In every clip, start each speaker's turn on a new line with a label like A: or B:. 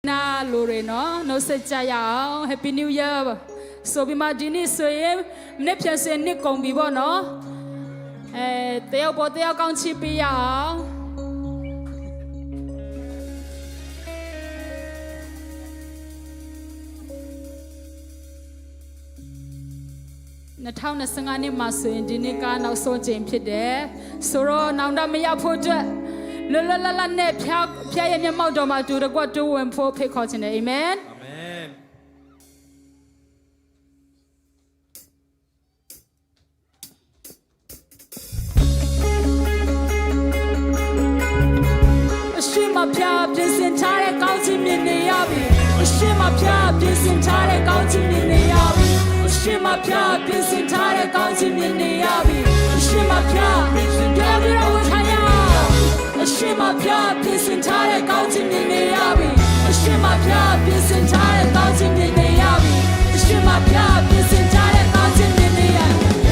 A: na lore no no se chaya happy new year so bi ma di ni so yin mne phyan sin nit kong bi bo no tayaw bo tayaw kaung chi pi ya aw 2025 နှစ်မှာဆိုရင်ဒီနှစ်ကနောက်ဆုံးချိန်ဖြစ်တယ်ဆိုတော့နောင်တမရဖို့အတွက်လွတ်လွတ်လပ်လပ်နဲ့ဖျားရမျက်မှောက်တော်မှာတူတကွတူဝင်ဖို့ဖိတ်ခေါ်ခြင်းတယ်အာမင်အာမင်အရှိမဖျားပြင်ဆင်ထားတဲ့ကောင်းချီးမြင်နေရပြီအရှိမဖျားပြင်ဆင်ထားတဲ့ကောင်းချီးမြင်နေရပြီရှင်းမပြပြင်ဆင်ထားတဲ့ကောင်းချီးမြင်နေရပြီရှင်းမပြပြင်ဆင်ထားတဲ့ကောင်းချီးမြင်နေရပြီရှင်းမပြပြင်ဆင်ထားတဲ့ကောင်းချီးမြင်နေရပြီရှင်းမပြပြင်ဆင်ထားတဲ့ကောင်းချီးမြင်နေရပြီရှင်းမပြပြင်ဆင်ထားတဲ့ကောင်းချီးမြင်နေရပြီ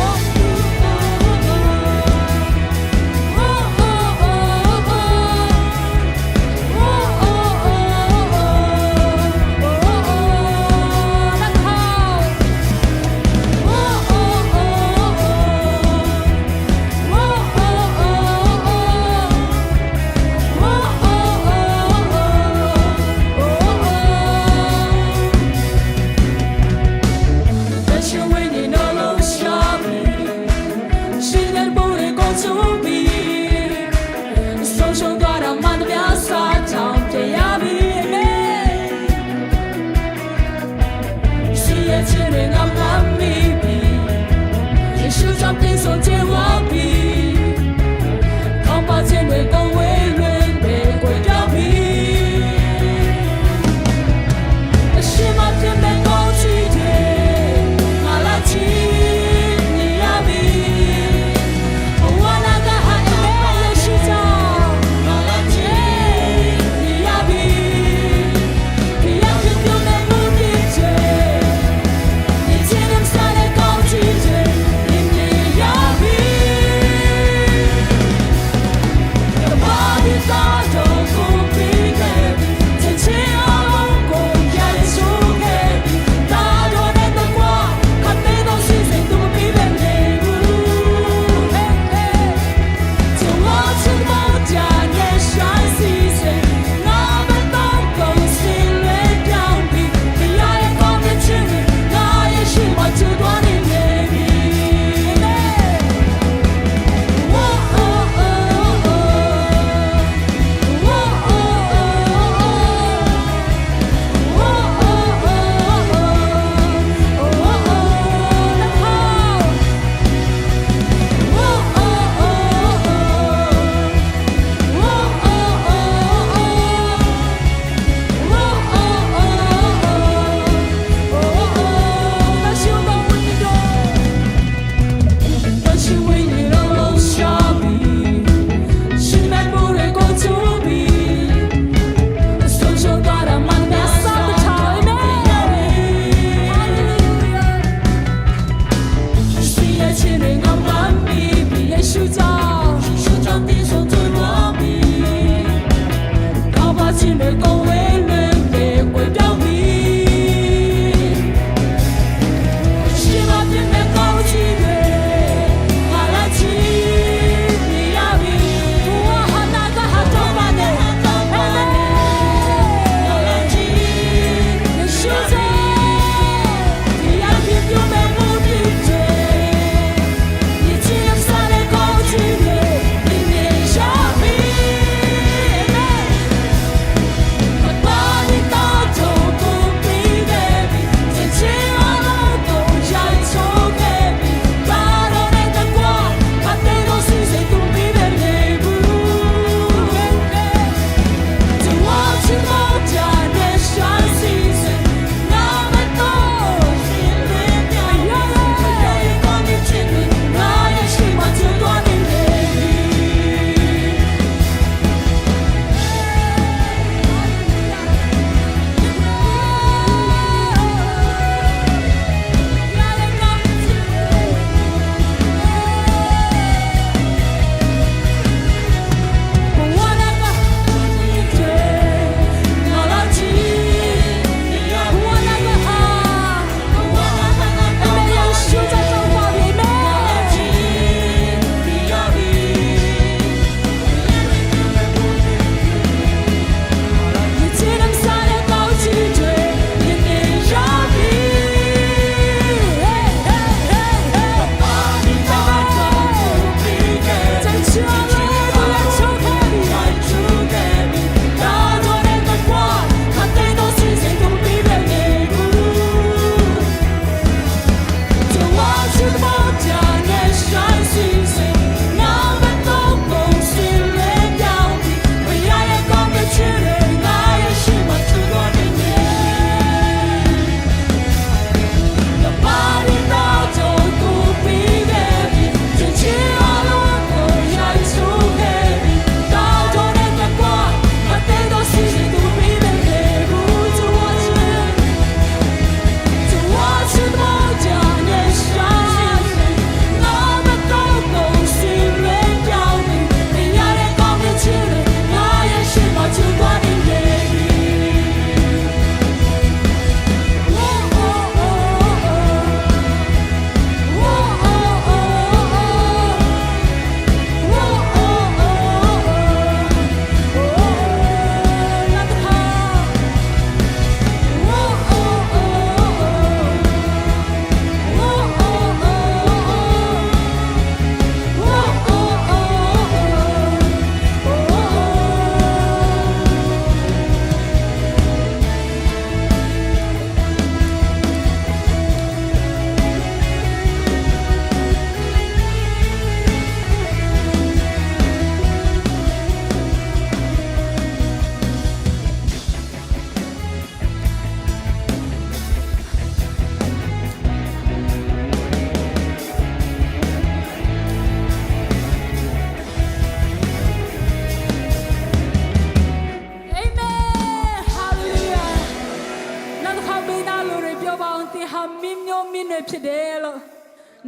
A: မင်းမျိုးမင်းတွေဖြစ်တယ်လို့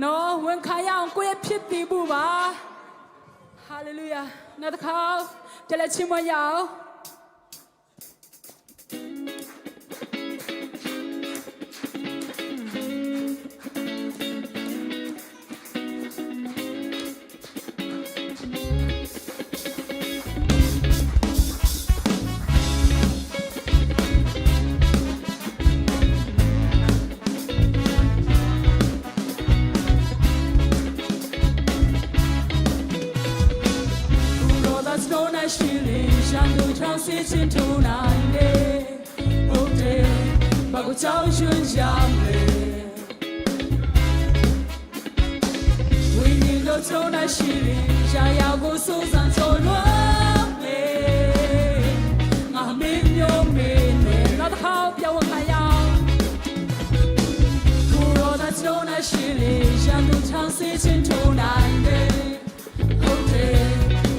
A: နော်ဝန်ခံရအောင်ကိုယ့်ရဲ့ဖြစ်တည်မှုပါဟာလေလုယာနောက်တစ်ခါကြလက်ချင်းမရအောင်事情突然的，不对，把我找寻下来。为你的从那心里，想要我手上做落泪，我没有没对，那得好，别问还要。不若他从那心里，想多长事情突然的，不对，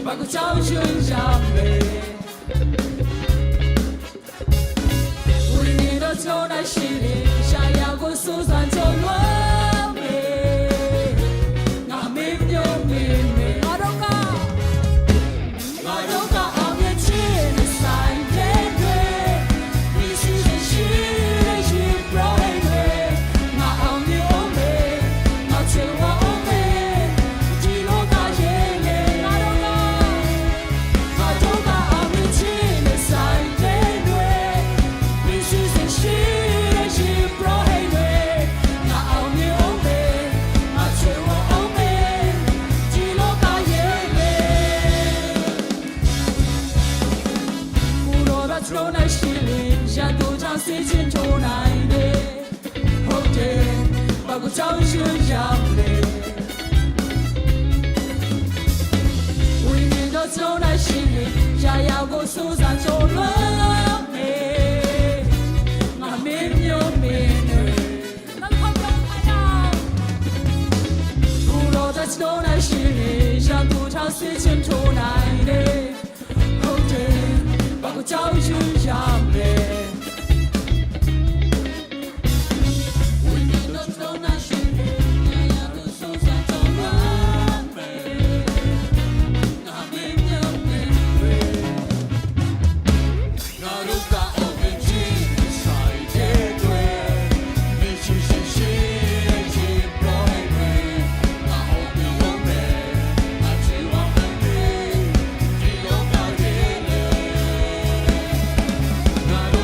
A: 把我找寻下来。从那心里想要过苏珊做完美，我没有妹妹，我都讲后面去的三天对，你是真心的去不会对，我后面我妹，我全我妹，记录到眼泪，我都讲后面去的三天对，你是真心。事情突然的，后天把我找寻下来。为你的走在心里，想要我手上做了美，我没有面对。那好不好？不落在走在心里，想多长事情突然的，后天把我找寻下来。
B: Not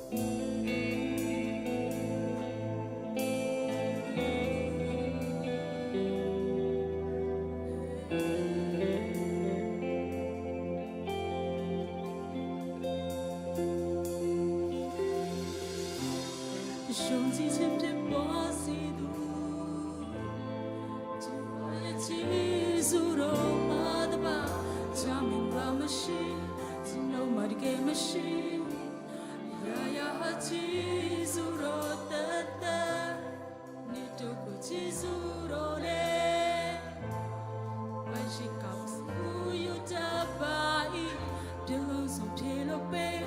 A: 雄鸡千片波西度，只为记住罗马的吧，家明白么西，只能马的给么西，呀呀哈记住罗的的，你都不记住罗嘞，万事搞不有的吧伊，别后从天落背，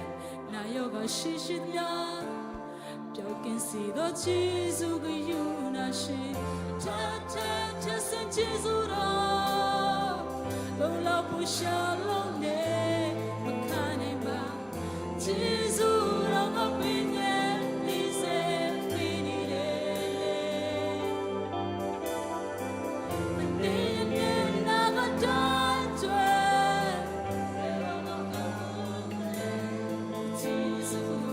A: 那有个西西呀。就跟谁都记住个有那些，他生记住了，都老不下落嘞，我看你吧，记住了我比你谁比你嘞，你那个单纯，记住了。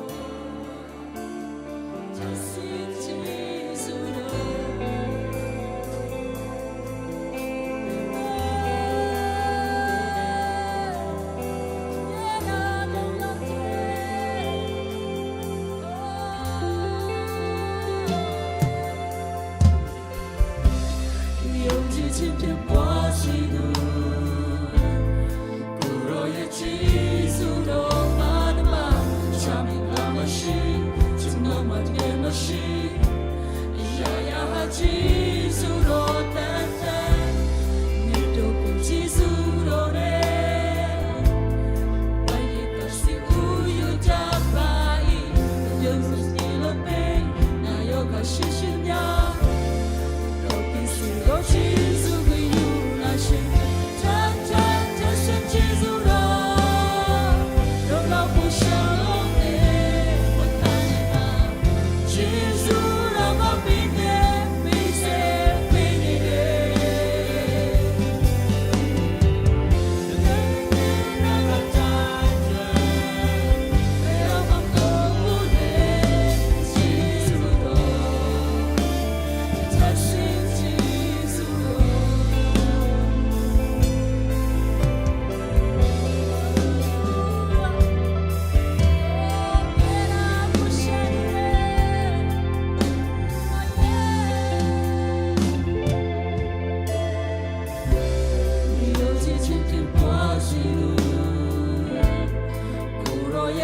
A: 千片波西度，古罗也记住罗马的马，下面那么西，今诺马的么西，呀呀哈记住罗丹丹，你都不记住罗嘞，我也可是无有的巴伊，有时你了背，那有个西西呀，都跟谁都记。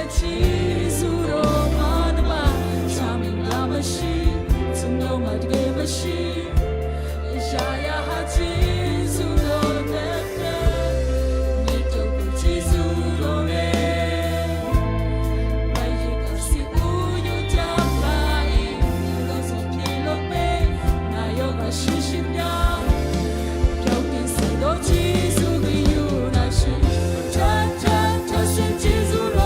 A: 记住罗马的吧，下面那么西，从罗马的给么西，下呀哈记住罗的的，你都不记住罗嘞，我也可是无有的巴伊，都从天落背，那有个西西呀，要跟谁都记住个有那些，他先记住罗。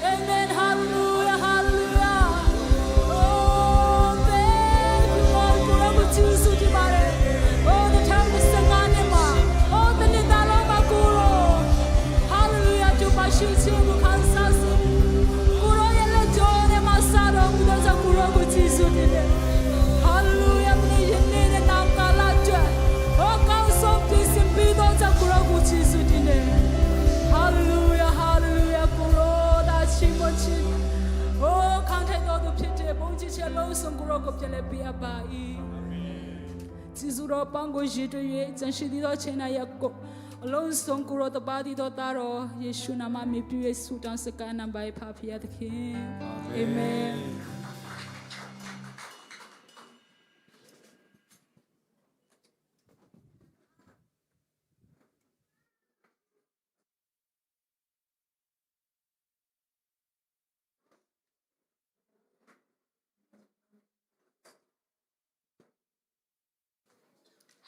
A: Amen. Hallelujah. Hallelujah. Oh, thank you, Lord. Kurabu Jesus di mare. Oh, the time is sangane ma. Oh, the nidalo makuro. Hallelujah. Tu bashi chimu kansasi. Kuro yele jone masaro kudoza kurabu Jesus di le. Hallelujah. Mne yene ne namkala je. Oh, kanso kisi pido za kurabu Jesus di le. Hallelujah. Hallelujah. Kuro da chimochi. Oh, kantai do pite bonji che lo songuro ko pele pia bai. Zizuro pango jito ye zanshidi do chena yakko. Alone songuro the body do taro Yeshu nama mi pye sutan sakana bai papia the king. Amen.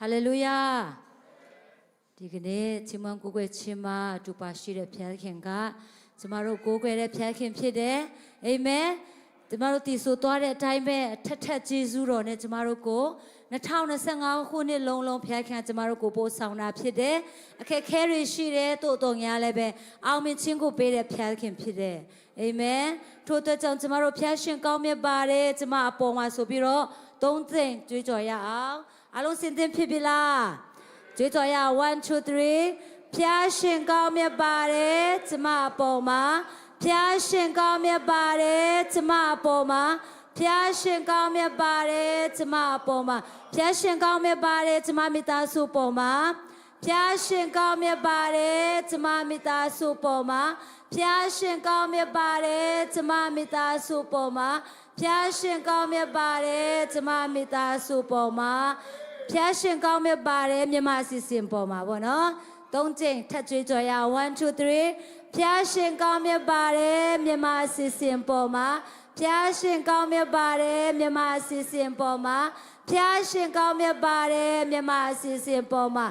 B: Hallelujah. ဒီကနေ့ချီးမွမ်းကိုးကွယ်ခြင်းမှာအတူပါရှိတဲ့ဘုရားခင်ကကျမတို့ကိုးကွယ်တဲ့ဘုရားခင်ဖြစ်တယ်အာမင် ကျမတို့တည်ဆိုသွားတဲ့အတိုင်းပဲထက်ထက်ကျေးဇူးတော်နဲ့ကျမတို့ကို2025ခုနှစ်လုံးလုံးဖျားခံကျမတို့ကိုပို့ဆောင်တာဖြစ်တယ်အခက်ခဲတွေရှိတယ်တို့တော်များလည်းပဲအောင်မြင်ခြင်းကိုပေးတဲ့ဖျားခင်ဖြစ်တယ်အာမင်ထို့အတွက်ကြောင့်ကျမတို့ဖျားရှင်ကောင်းမြတ်ပါတယ်ကျမအပေါ်မှာဆိုပြီးတော့သုံးသိမ့်ကြွေးကြော်ရအောင်အားလုံးစင်သင်ဖြစ်ပြီလားကြွေးကြော်ရ1 2 3ဖျားရှင်ကောင်းမြတ်ပါတယ်ကျမအပေါ်မှာဖျားရှင်ကောင်းမြတ်ပါတယ်ကျမအပေါ်မှာဖျားရှင်ကောင်းမြတ်ပါတယ်ကျမအပေါ်မှာဖျားရှင်ကောင်းမြတ်ပါတယ်ကျမမိသားစုပေါ်မှာဖျားရှင်ကောင်းမြတ်ပါတယ်ကျမမိသားစုပေါ်မှာဖျားရှင်ကောင်းမြတ်ပါတယ်ကျမမိသားစုပေါ်မှာဖျားရှင်ကောင်းမြတ်ပါတယ်ကျမမိသားစုပေါ်မှာဖျားရှင်ကောင်းမြတ်ပါတယ်မြမအစီအစဉ်ပေါ်မှာပေါ့နော်သုံးကြိမ်ထပ်ကြွေးကြော်ရ1 2 3ဖျားရှင်ကောင်းမြတ်ပါတယ်မြမအစီအစဉ်ပေါ်မှာဖျားရှင်ကောင်းမြတ်ပါတယ်မြမအစီအစဉ်ပေါ်မှာဖျားရှင်ကောင်းမြတ်ပါတယ်မြမအစီအစဉ်ပေါ်မှာ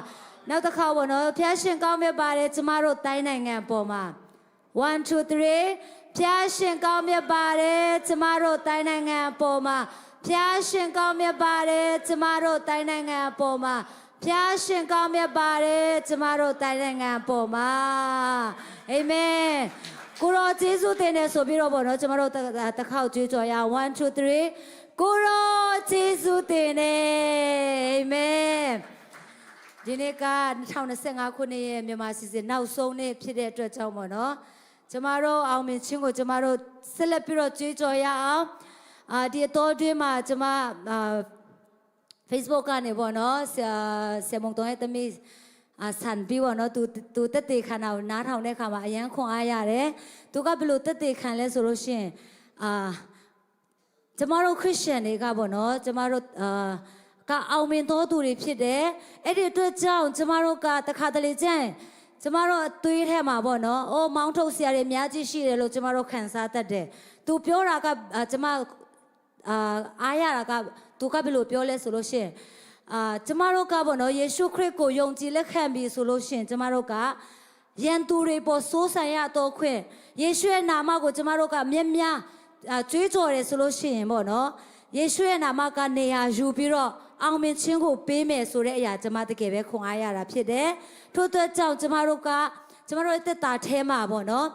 B: နောက်တစ်ခါပေါ့နော်ဖျားရှင်ကောင်းမြတ်ပါတယ်ကျမတို့တိုင်းနိုင်ငံပေါ်မှာ1 2 3ဖျားရှင်ကောင်းမြတ်ပါတယ်ကျမတို့တိုင်းနိုင်ငံပေါ်မှာဖျားရှင်ကောင်းမြတ်ပါတယ်ကျမတို့တိုင်းနိုင်ငံပေါ်မှာဖျားရှင်ကောင်းမြတ်ပါတယ်ကျမတို့တိုင်းနိုင်ငံပေါ်မှာအာမင်ကိုရောယေရှုတင်နေဆိုပြီးတော့ပေါ့နော်ကျမတို့တစ်ခေါက်ကြွေးကြော်ရ1 2 3ကိုရောယေရှုတင်နေအာမင်ဒီနေ့က2025ခုနှစ်ရဲ့မြန်မာစီစဉ်နောက်ဆုံးနေ့ဖြစ်တဲ့အတွက်ကြောင့်ပေါ့နော်ကျမတို့အောင်မြင်ခြင်းကိုကျမတို့ဆက်လက်ပြီးတော့ကြွေးကြော်ရအောင်ဒီအတော်တွင်းမှာကျမFacebook ကနေပေါ့နော်ဆယ်မုံတော်ရဲ့သမီးဆန်ပြီးပေါ့နော်သူတက်တေခံတာကိုနားထောင်တဲ့အခါမှာအယမ်းခွန်အားရတယ်သူကဘယ်လိုတက်တေခံလဲဆိုလို့ရှိရင်ကျမတို့ခရစ်ယာန်တွေကပေါ့နော်ကျမတို့ကအောင်မြင်တော်သူတွေဖြစ်တယ်အဲ့ဒီအတွက်ကြောင့်ကျမတို့ကတခါတလေကျရင်ကျမတို့အသွေးထဲမှာပေါ့နော်အိုးမောင်းထုတ်ဆရာတွေအများကြီးရှိတယ်လို့ကျမတို့ခံစားတတ်တယ်သူပြောတာကကျမအားရတာကသူကဘယ်လိုပြောလဲဆိုလို့ရှိရင်ကျမတို့ကပေါ့နော်ယေရှုခရစ်ကိုယုံကြည်လက်ခံပြီးဆိုလို့ရှိရင်ကျမတို့ကယန်သူတွေပေါ်စိုးဆိုင်ရတော့ခွင့်ယေရှုရဲ့နာမကိုကျမတို့ကမြတ်မြတ်ကြွေးကြော်တယ်ဆိုလို့ရှိရင်ပေါ့နော်ယေရှုရဲ့နာမကနေရာယူပြီးတော့အောင်မြင်ခြင်းကိုပေးမယ်ဆိုတဲ့အရာကျမတကယ်ပဲခွန်အားရတာဖြစ်တယ်ထို့အတွက်ကြောင့်ကျမတို့ရဲ့သက်တာထဲမှာပေါ့နော်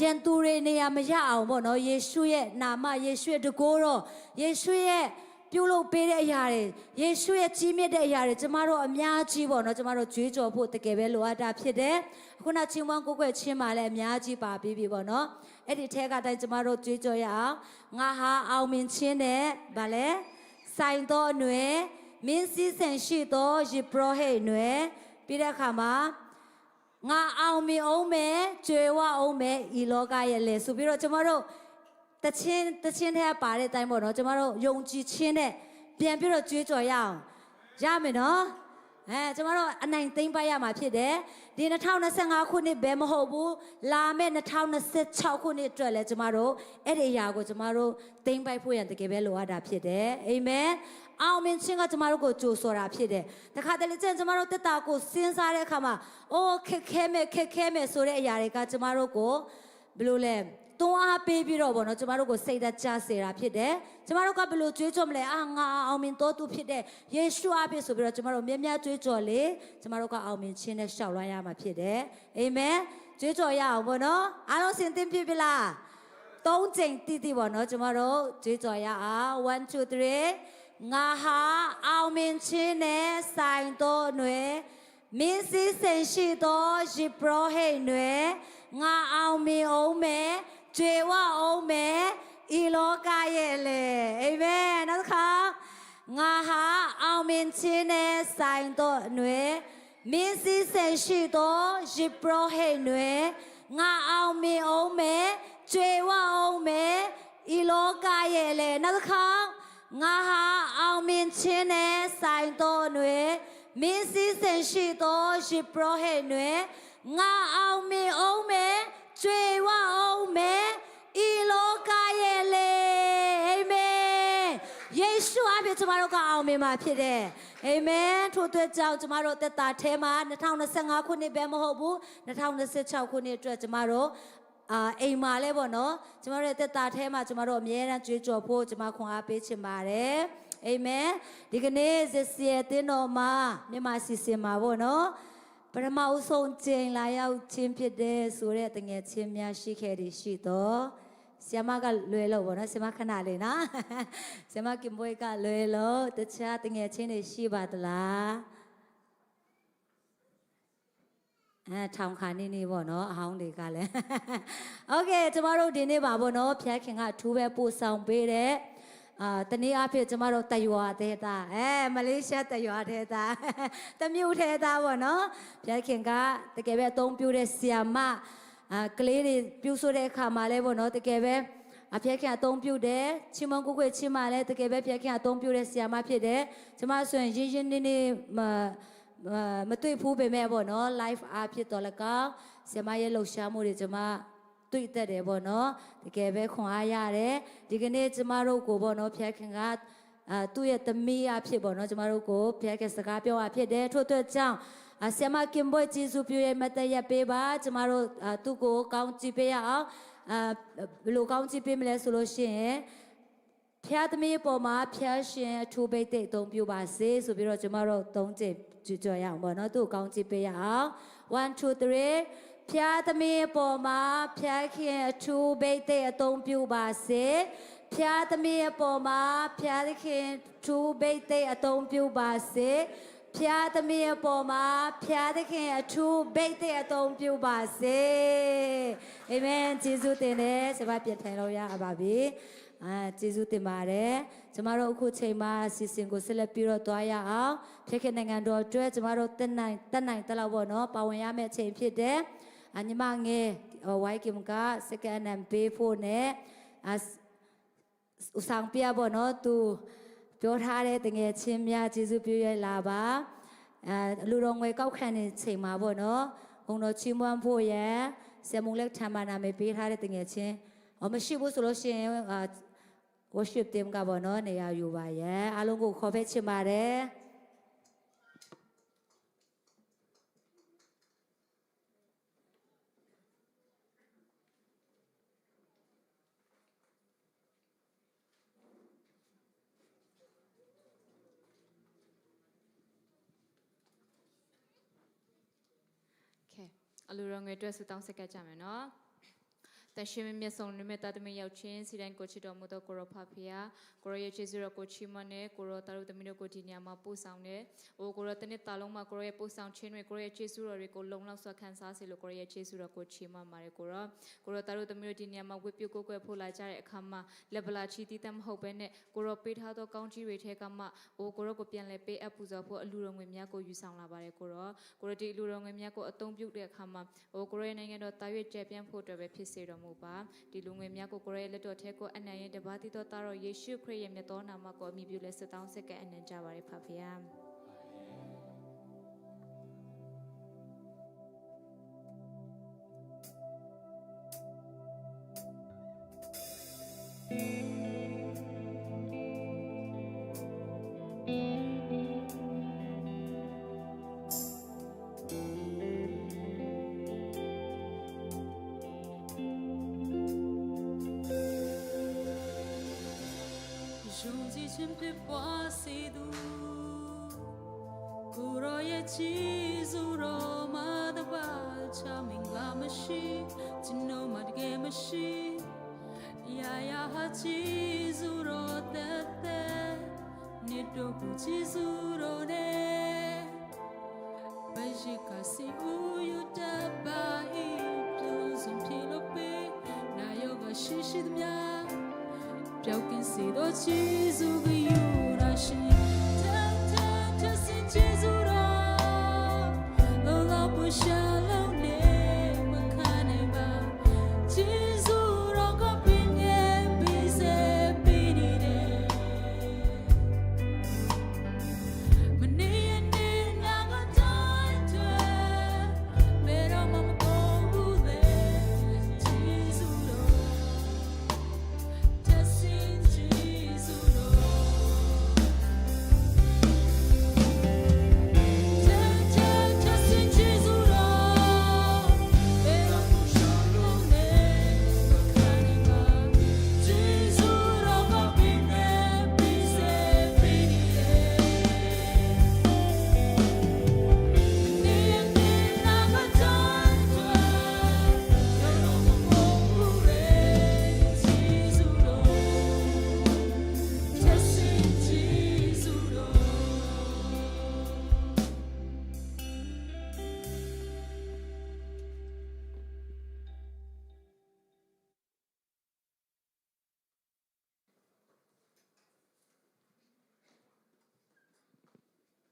B: ယန်သူတွေနေရာမရအောင်ပေါ့နော်ယေရှုရဲ့နာမယေရှုရဲ့တကိုးတော်ယေရှုရဲ့ပြုလုပ်ပေးတဲ့အရာတွေယေရှုရဲ့ကြီးမြတ်တဲ့အရာတွေကျမတို့အများကြီးပေါ့နော်ကျမတို့ကြွေးကြော်ဖို့တကယ်ပဲလိုအပ်တာဖြစ်တယ်ခုနချင်းမွန်းကိုကွယ်ချင်းပါလဲအများကြီးပါပြီးပြီပေါ့နော်အဲ့ဒီထဲကတိုင်းကျမတို့ကြွေးကြော်ရအောင်ငါဟာအောင်မြင်ခြင်းနဲ့ဗာလဲဆိုင်တော်အနွယ်မင်းစည်းစံရှိသောယေဘရဟိတ်နွယ်ပြီးတဲ့အခါမှာငါအောင်မြင်အောင်မယ်ကြွယ်ဝအောင်မယ်ဤလောကရဲ့လေဆိုပြီးတော့ကျမတို့တချင်းထဲပါတဲ့အတိုင်းပေါ့နော်ကျမတို့ယုံကြည်ခြင်းနဲ့ပြန်ပြီးတော့ကြွေးကြော်ရအောင်ရမယ်နော်ကျမတို့အနိုင်သိမ့်ပိုက်ရမှာဖြစ်တယ်ဒီ2025ခုနှစ်ပဲမဟုတ်ဘူးလာမယ့်2026ခုနှစ်အတွက်လည်းကျမတို့အဲ့ဒီအရာကိုကျမတို့သိမ့်ပိုက်ဖို့ရန်တကယ်ပဲလိုအပ်တာဖြစ်တယ်အာမင်အောင်မြင်ခြင်းကကျမတို့ကိုကြိုဆိုတာဖြစ်တယ်တခါတလေကျရင်ကျမတို့တက်တာကိုစဉ်းစားတဲ့အခါမှာအိုးခက်ခဲမယ်ဆိုတဲ့အရာတွေကကျမတို့ကိုဘယ်လိုလဲတွန်းအားပေးပြီးတော့ဗောနော်ကျမတို့ကိုစိတ်သက်ကြစေတာဖြစ်တယ်ကျမတို့ကဘယ်လိုကြွေးကြော်မလဲငါအောင်မြင်တော်သူဖြစ်တဲ့ယေရှုအဖြစ်ဆိုပြီးတော့ကျမတို့မြဲမြဲကြွေးကြော်လေကျမတို့ကအောင်မြင်ခြင်းနဲ့ရှောက်လွှမ်းရမှာဖြစ်တယ်အာမင်ကြွေးကြော်ရအောင်ဗောနော်အားလုံးစင်သင်ပြပြီလားသုံးကြိမ်တိဗောနော်ကျမတို့ကြွေးကြော်ရအောင်1 2 3ငါဟာအောင်မြင်ခြင်းနဲ့ဆိုင်တော်ຫນွေမင်းစည်းစိမ်ရှိသောယေဘရဟိတ်ຫນွေငါအောင်မြင်အောင်မယ်ကြွယ်ဝအောင်မယ်ဤလောကရဲ့လေအာမင်နောက်တစ်ခါငါဟာအောင်မြင်ခြင်းနဲ့ဆိုင်တော်ຫນွေမင်းစည်းစိမ်ရှိသောယေဘရဟိတ်ຫນွေငါအောင်မြင်အောင်မယ်ကြွယ်ဝအောင်မယ်ဤလောကရဲ့လေနောက်တစ်ခါငါဟာအောင်မြင်ခြင်းနဲ့ဆိုင်တော်ຫນွေမင်းစည်းစိမ်ရှိသောယေဘရဟိတ်ຫນွေငါအောင်မြင်အောင်မယ်ကြွယ်ဝအောင်မယ်ဤလောကရဲ့လေအာမင်ယေရှုအဖြစ်ကျမတို့ကအောင်မြင်မှာဖြစ်တယ်အာမင်ထို့အတွက်ကြောင့်ကျမတို့သက်တာထဲမှာ2025ခုနှစ်ပဲမဟုတ်ဘူး2026ခုနှစ်အတွက်ကျမတို့ အိမ်မှာလဲပေါ့နော်ကျမတို့တက်တာထဲမှာကျမတို့အမြဲတမ်းကြွေးကြော်ဖို့ကျမခွန်အားပေးချင်ပါတယ်အာမင်ဒီကနေ့ဇက်စီရဲ့တင်းတော်မှာမြန်မာစီစဉ်မှာပေါ့နော်ပထမဦးဆုံးချိန်လာရောက်ချင်းဖြစ်တဲ့ဆိုတဲ့တငယ်ချင်းများရှိခဲ့တယ်ရှိတော့ဆီယမကလွယ်လို့ပေါ့နော်ဆီယမခဏလေးနော်ဆီယမကင်ဘွေကလွယ်လို့တခြားတငယ်ချင်းတွေရှိပါသလားထောင်ခါနေပေါ့နော်အဟောင်းတွေကလည်းโอเคကျမတို့ဒီနေ့ပါပေါ့နော်ဖျားခင်ကထူးပဲပို့ဆောင်ပေးတဲ့တနေ့အဖြစ်ကျမတို့တရွာသေးတာမလေးရှားတရွာသေးတာတမျိုးသေးတာပေါ့နော်ဖျားခင်ကတကယ်ပဲအသုံးပြုတဲ့ဆီယာမကလေးတွေပြုဆိုတဲ့အခါမှာလဲပေါ့နော်တကယ်ပဲအဖျားခင်အသုံးပြုတယ်ချီမွန်ကိုချီမလဲတကယ်ပဲဖျားခင်အသုံးပြုတဲ့ဆီယာမဖြစ်တယ်ကျမဆိုရင်ရင်းရင်းနေမတွေ့ဘူးပေမဲ့ပေါ့နော် live အားဖြစ်တော်လကောက်ဆရာမရဲ့လှူရှားမှုတွေကျမတွေ့တတ်တယ်ပေါ့နော်တကယ်ပဲခွန်အားရတယ်ဒီကနေ့ကျမတို့ကိုပေါ့နော်ဖျက်ခင်ကသူ့ရဲ့သမီးအားဖြစ်ပေါ့နော်ကျမတို့ကိုဖျက်ခင်စကားပြောအားဖြစ်တယ်ထို့အတွက်ကြောင့်ဆရာမကင်ဘွေဂျေစုပြရဲ့မတရပေးပါကျမတို့သူ့ကိုကောင်းကြည့်ပေးရအောင်ဘယ်လိုကောင်းကြည့်ပေးမလဲဆိုလို့ရှိရင်ဖျားသမီးပေါ်မှာဖျားရှင်အထူးပိတ်သိအသုံးပြုပါစေဆိုပြီးတော့ကျမတို့၃ချိန်ကြွကြော်ရအောင်ပေါ့နော်သူ့ကောင်းကြည့်ပေးရအောင်1 2 3ဖျားသမီးပေါ်မှာဖျားခင်အထူးပိတ်သိအသုံးပြုပါစေဖျားသမီးပေါ်မှာဖျားခင်အထူးပိတ်သိအသုံးပြုပါစေဖျားသမီးပေါ်မှာဖျားခင်အထူးပိတ်သိအသုံးပြုပါစေအာမင်ယေရှုတင်တယ်စပါးပြထိုင်လို့ရပါပြီကျေးဇူးတင်ပါတယ်ကျမတို့အခုချိန်မှာစီစဉ်ကိုဆက်လက်ပြီးတော့တွားရအောင်ဖြစ်ခဲ့နိုင်ငံတော်အတွက်ကျမတို့တက်နိုင်တက်လောက်ပေါ့နော်ပါဝင်ရမယ့်ချိန်ဖြစ်တယ်ညီမငယ်ဝိုင်းကင်ကစကန်နံပေးဖို့နဲ့ဦးဆောင်ပြပေါ့နော်သူပြောထားတဲ့တငယ်ချင်းများကျေးဇူးပြုရလာပါလူတော်ငွေကောက်ခံနေချိန်မှာပေါ့နော်ဘုံတော်ချီးမွမ်းဖို့ရန်ဆရာမုံလက်ထံမှာနာမည်ပေးထားတဲ့တငယ်ချင်းမရှိဘူးဆိုလို့ရှိရင်worship team ကပေါ့နော်နေရာယူပါရဲ့အားလုံးကိုခေါ်ဖက်ချင်ပါတယ်
C: အလူရောငွေအတွက်ဆူတောင်းဆက်ကကြမယ်နော်တရှိမမြတ်ဆုံးနမတတမရောက်ချင်းစီတိုင်းကိုချီတော်မူသောကိုရောဖဖျားကိုရောရဲ့ကျေးဇူးတော်ကိုချီးမွမ်းနေကိုရောတာရုသမီးတို့ကိုဒီနေရာမှာပို့ဆောင်နေ။အိုကိုရောတနေ့တာလုံးမှာကိုရောရဲ့ပို့ဆောင်ခြင်းတွေကိုရောရဲ့ကျေးဇူးတော်တွေကိုလုံလောက်စွာခံစားစေလို့ကိုရောရဲ့ကျေးဇူးတော်ကိုချီးမွမ်းပါတယ်ကိုရောတာရုသမီးတို့ဒီနေရာမှာဝိပုကိုကွယ်ဖို့လာကြတဲ့အခါမှာလက်ပလာချီတီးတတ်မဟုတ်ပဲနဲ့ကိုရောပေးထားသောကောင်းကြီးတွေထဲကမှအိုကိုရောကိုပြန်လဲပေးအပ်ပူဇော်ဖို့အလူတော်ငွေများကိုယူဆောင်လာပါတယ်ကိုရောဒီအလူတော်ငွေများကိုအသုံးပြုတဲ့အခါမှာအိုကိုရောရဲ့နိုင်ငံတော်တာရွေ့ကျပြန့်ဖို့အတွက်ပဲဖြစ်စေတော်မူပါဒီလူငွေများကိုကိုရဲလက်တော်ထဲကိုအနံ့ရင်တပါးတိတော်သားတော်ယေရှုခရစ်ရဲ့မြတ်သောနာမကိုအမိပြုလဲစတောင်းဆက်ကအနံ့ကြပါရဖဖျား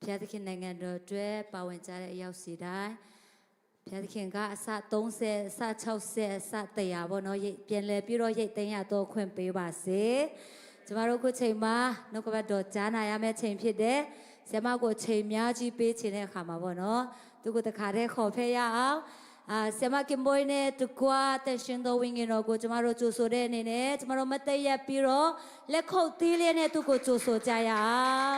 B: ဖျားသခင်နိုင်ငံတော်အတွက်ပါဝင်ကြတဲ့အရောက်စီတိုင်းဖျားသခင်ကအစ30အစ60အစ100ပေါ့နော်ပြန်လဲပြီးတော့ရိတ်သိမ်းရတော့ခွင့်ပေးပါစေကျမတို့ခုချိန်မှာနှုတ်ကပတ်တော်ကြားနာရမယ့်ချိန်ဖြစ်တဲ့ဆရာမကိုချိန်များကြီးပေးချင်တဲ့အခါမှာပေါ့နော်သူကိုတခါတည်းခေါ်ဖဲရအောင်ဆရာမကင်ဘွိုင်းနဲ့တကွာတရှင်တော်ဝင်းငင်တော်ကိုကျမတို့ကြိုဆိုတဲ့အနေနဲ့ကျမတို့မတည့်ရက်ပြီးတော့လက်ခုပ်သီးလေးနဲ့သူကိုကြိုဆိုကြရအောင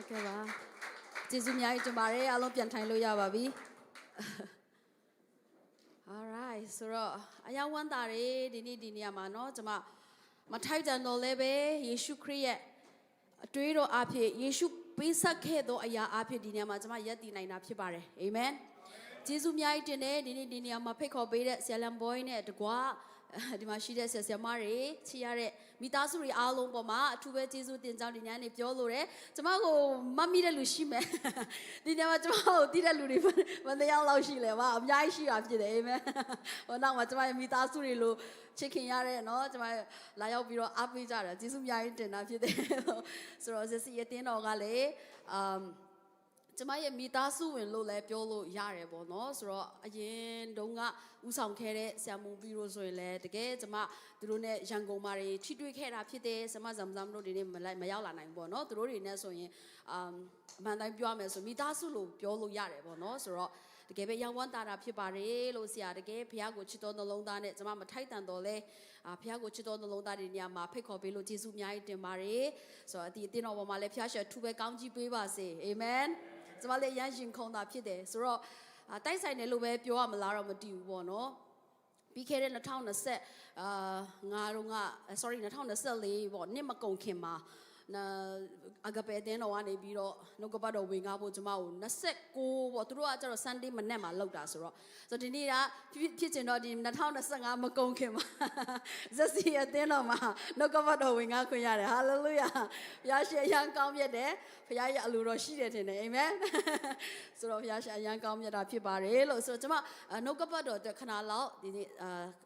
B: ်ဟ
D: ုတ်ကဲ့ပါကျေးဇူးများကြီးတင်ပါတယ်အားလုံးပြန်ထိုင်လို့ရပါပြီ Alright ဆိုတော့အယောင်ဝမ်းတာတွေဒီနေ့ဒီနေရာမှာเนาะကျွန်မထိုက်တန်တော်လည်းပဲယေရှုခရစ်ရဲ့အတွေးတော်အဖြစ်ယေရှုပေးဆက်ခဲ့သောအရာအဖြစ်ဒီနေရာမှာကျွန်မယက်တည်နိုင်တာဖြစ်ပါတယ်အာမင်ကျေးဇူးများကြီးတင်တယ်ဒီနေ့ဒီနေရာမှာဖိတ်ခေါ်ပေးတဲ့ဆရာလံဘွိုင်းနဲ့တကွာဒီမှာရှိတဲ့ဆရာမတွေချီရတဲ့မိသားစုတွေအားလုံးပေါ်မှာအထူးပဲကျေးဇူးတင်ကြောင်းဒီညနေပြောလို့တယ်ကျမကိုမမိတဲ့လူရှိမယ်ဒီညမှာကျမကိုတည်တဲ့လူတွေမတယောက်လောက်ရှိလဲပါအများကြီးရှိတာဖြစ်တယ်အာမင်ဟိုနောက်မှာကျမရဲ့မိသားစုတွေလို့ချစ်ခင်ရတဲ့เนาะကျမလာရောက်ပြီးတော့အားပေးကြတာကျေးဇူးများကြီးတင်တာဖြစ်တယ်ဆိုတော့စစ်ရဲ့တင်းတော်ကလည်းကျမရဲ့မိသားစုဝင်လို့လည်းပြောလို့ရတယ်ပေါ့နော်ဆိုတော့အရင်တုန်းကဥဆောင်ခဲ့တဲ့ဆရာမူပြီးလို့ဆိုရင်လည်းတကယ်ကျမသူတို့နဲ့ရန်ကုန်မှာတွေထိတွေ့ခဲ့တာဖြစ်တယ်ဆမဇမ်ဇမ်တို့ဒီနေ့မရောက်လာနိုင်ဘူးပေါ့နော်သူတို့တွေနဲ့ဆိုရင်အမှန်တိုင်းပြောရမယ်ဆိုမိသားစုလို့ပြောလို့ရတယ်ပေါ့နော်ဆိုတော့တကယ်ပဲရောက်ဝမ်းတာတာဖြစ်ပါတယ်လို့ဆရာတကယ်ဘုရားကိုချစ်တော်နှလုံးသားနဲ့ကျမမထိုက်တန်တော်လဲဘုရားကိုချစ်တော်နှလုံးသားတွေနေရာမှာဖိတ်ခေါ်ပေးလို့ယေရှုအများကြီးတင်ပါတယ်ဆိုတော့ဒီအတင်းတော်ပေါ်မှာလည်းဘုရားရှင်ထူပဲကောင်းကြီးပေးပါစေအာမင်ကျမလည်းရမ်းရှင်ခုံတာဖြစ်တယ်ဆိုတော့တိုက်ဆိုင်တယ်လို့ပဲပြောရမလားတော့မတည်ဘူးပေါ့နော်ပြီးခဲ့တဲ့2020ငါတို့က sorry 2024ပေါ့နှစ်မကုန်ခင်မှာအဂပေတဲ့တော့ကနေပြီးတော့နှုတ်ကပတ်တော်ဝင်ကားဖို့ကျမကို29ပေါ့သူတို့ကကျတော့ Sunday မနေ့မှာလောက်တာဆိုတော့ဒီနေ့ကဖြစ်ချင်တော့ဒီ2025မကုန်ခင်မှာဇက်စီအသင်းတော်မှာနှုတ်ကပတ်တော်ဝင်ကားခွင့်ရတယ်ဟာလေလုယာဘုရားရှင်အရန်ကောင်းမြတ်တယ်ဘုရားရဲ့အလိုတော်ရှိတယ်ထင်တယ်အာမင်ဆိုတော့ဘုရားရှင်အရန်ကောင်းမြတ်တာဖြစ်ပါတယ်လို့ဆိုတော့ကျမနှုတ်ကပတ်တော်အတွက်ခဏလောက်ဒီနေ့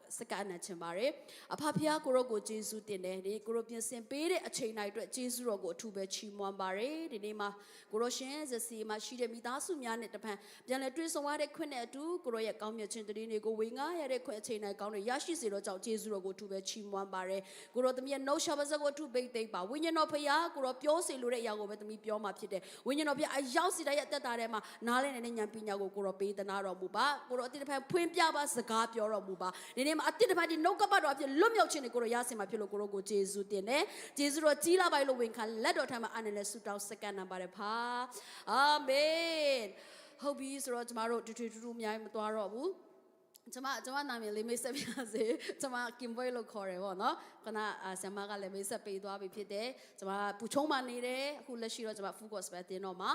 D: စကားနဲ့ချင်ပါတယ်အဖဖျားကိုရောကိုယေရှုတင်တယ်ဒီကိုရောပြင်ဆင်ပေးတဲ့အချိန်တိုင်းအတွက်ယေရှုတော်ကိုအထူးပဲချီးမွမ်းပါတယ်ဒီနေ့မှာကိုရောရှင်ဇစီမှာရှိတဲ့မိသားစုများနဲ့တပံပြန်လဲတွေ့ဆုံရတဲ့ခွင့်နဲ့အတူကိုရောရဲ့ကောင်းမြတ်ခြင်းတည်တွေကိုဝေငှရတဲ့ခွင့်အချိန်တိုင်းကောင်းတွေရရှိစေတော့ကြောင့်ယေရှုတော်ကိုအထူးပဲချီးမွမ်းပါတယ်ကိုရောသမီးရဲ့နှုတ်ရှာပါစကိုအထူးပိတ်သိမ်းပါဝိညာဉ်တော်ဖျားကိုရောပြောစေလိုတဲ့အရာကိုပဲသမီးပြောမှဖြစ်တယ်ဝိညာဉ်တော်ဖျားအရောက်စီတိုင်းရဲ့အသက်တာထဲမှာနားလည်နေတဲ့ဉာဏ်ပညာကိုကိုရောပေးသနာတော်မူပါကိုရောအတိတ်တဖန်ဖွင့်ပြပါစကားပြောတော်မူပါဒီနေ့မှာအတိတ်တဖန်ဒီနှုတ်ကပတ်တော်အဖြစ်လွတ်မြောက်ခြင်းကိုကိုရောရစင်မှာဖြစ်လို့ကိုရောကိုယေရှုတင်တယ်ယေရှုတော်ကြီးလာပါလို့ဝင်ခံလက်တော်ထမ်းမှာအနေနဲ့ဆုတောင်းစက္ကန့်နံပါတ်ဖာအာမင်ဟုတ်ပြီဆိုတော့ကျမတို့တူတူအများကြီးမသွားတော့ဘူးကျမနာမည်လေးမိတ်ဆက်ပြစေကျမကင်ဘွိုင်းလို့ခေါ်တယ်ပေါ့နော်ခဏဆရာမကလည်းမိတ်ဆက်ပေးသွားပြီဖြစ်တယ်ကျမပူချုံးမှနေတယ်အခုလက်ရှိတော့ကျမ full gospel တင်တော့မှာ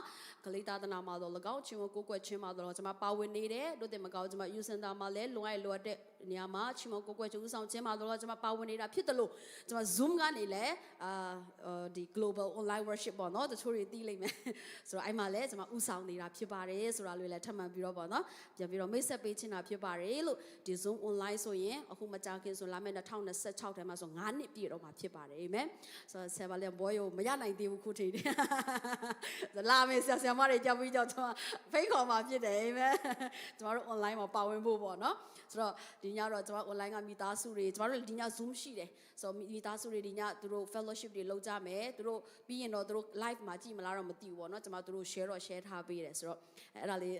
D: ဂလိတာသနာမှာတော့၎င်းချင်းကိုကိုကွက်ချင်းမှာတော့ကျမပါဝင်နေတယ်တို့တင်မကောင်းကျမယူစင်တာမှာလည်းလွန်လိုအပ်တဲ့နေရာမှာချင်းကိုကွက်ချင်းဦးဆောင်ချင်းမှာတော့ကျမပါဝင်နေတာဖြစ်တယ်လို့ကျမ Zoom ကနေလည်းဒီ global online worship ပေါ့နော်တချို့တွေသိလိမ့်မယ်ဆိုတော့အဲ့မှာလည်းကျမဦးဆောင်နေတာဖြစ်ပါတယ်ဆိုတာလေးလည်းထပ်မံပြီးတော့ပေါ့နော်ပြန်ပြီးတော့မိတ်ဆက်ပေးချင်တာဖြစ်ပါတယ်လို့ဒီ Zoom online ဆိုရင်အခုမကြာခင်ဆိုလာမယ့်2026ထဲမှာဆို9နှစ်ပြည့်တော့မှာဖြစ်ပါတယ်အာမင်ဆိုတော့ဆရာမလည်းဘွဲကိုမရနိုင်သေးဘူးခုထိလာမယ်ဆရာမတွေကြောက်ပြီးကြောက်ကျွန်မဖိတ်ခေါ်မှာဖြစ်တယ်အာမင်ကျမတို့ online မှာပါဝင်ဖို့ပေါ့နော်ဆိုတော့ဒီညတော့ကျွန်မ online ကမိသားစုတွေကျွန်တော်တို့ဒီည Zoom ရှိတယ်ဆိုတော့မိသားစုတွေဒီညသူတို့ fellowship တွေလုပ်ကြမယ်သူတို့ပြီးရင်တော့သူတို့ live မှာကြည့်မလားတော့မသိဘူးပေါ့နော်ကျွန်မသူတို့ share ထားပေးတယ်ဆိုတော့အဲ့ဒါလေး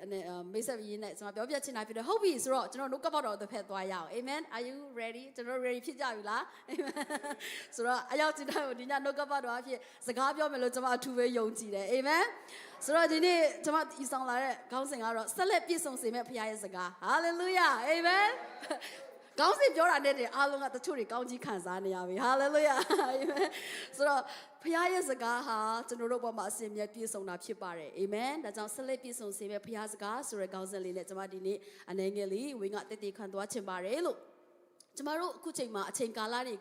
D: မိတ်ဆက်ရင်းနဲ့ကျွန်မပြောပြချင်တာဖြစ်တယ်ဟုတ်ပြီဆိုတော့ကျွန်တော်တို့ကပတ်တော်တစ်ဖက်သွားရအောင် amen are you ready ကျွန်တော် ready ဖြစ်ကြပြီလား amen ဆိုတော့အရောက်ကြည့်တဲ့ဒီညနှုတ်ကပတ်တော်အဖြစ်စကားပြောမယ်လို့ကျွန်မအထူးပဲယုံကြည်တယ် amen ဆိုတော့ဒီနေ့ကျွန်မဤဆောင်လာတဲ့ခေါင်းစဉ်ကတော့ဆက်လက်ပြည့်စုံစေမယ့်ဖခင်ရဲ့စကား hallelujah amen ကောင်းစီပြောတာနဲ့တည်းအားလုံးကတချို့တွေကောင်းကြီးခံစားနေရပြီဟာလေလုယာအာမင်ဆိုတော့ဖခင်ရဲ့စကားဟာကျွန်တော်တို့ဘဝမှာအစဉ်အမြဲပြည့်စုံတာဖြစ်ပါတယ်အာမင်ဒါကြောင့်ဆက်လက်ပြည့်စုံစေမယ့်ဖခင်စကားဆိုတဲ့ခေါင်းစဉ်လေးနဲ့ကျွန်မဒီနေ့အနေငယ်လေးဝင်းကတည်တည်ခံသွားချင်ပါတယ်လို့ကျွန်တော်တို့အခုချိန်မှာအချိန်ကာလတွေ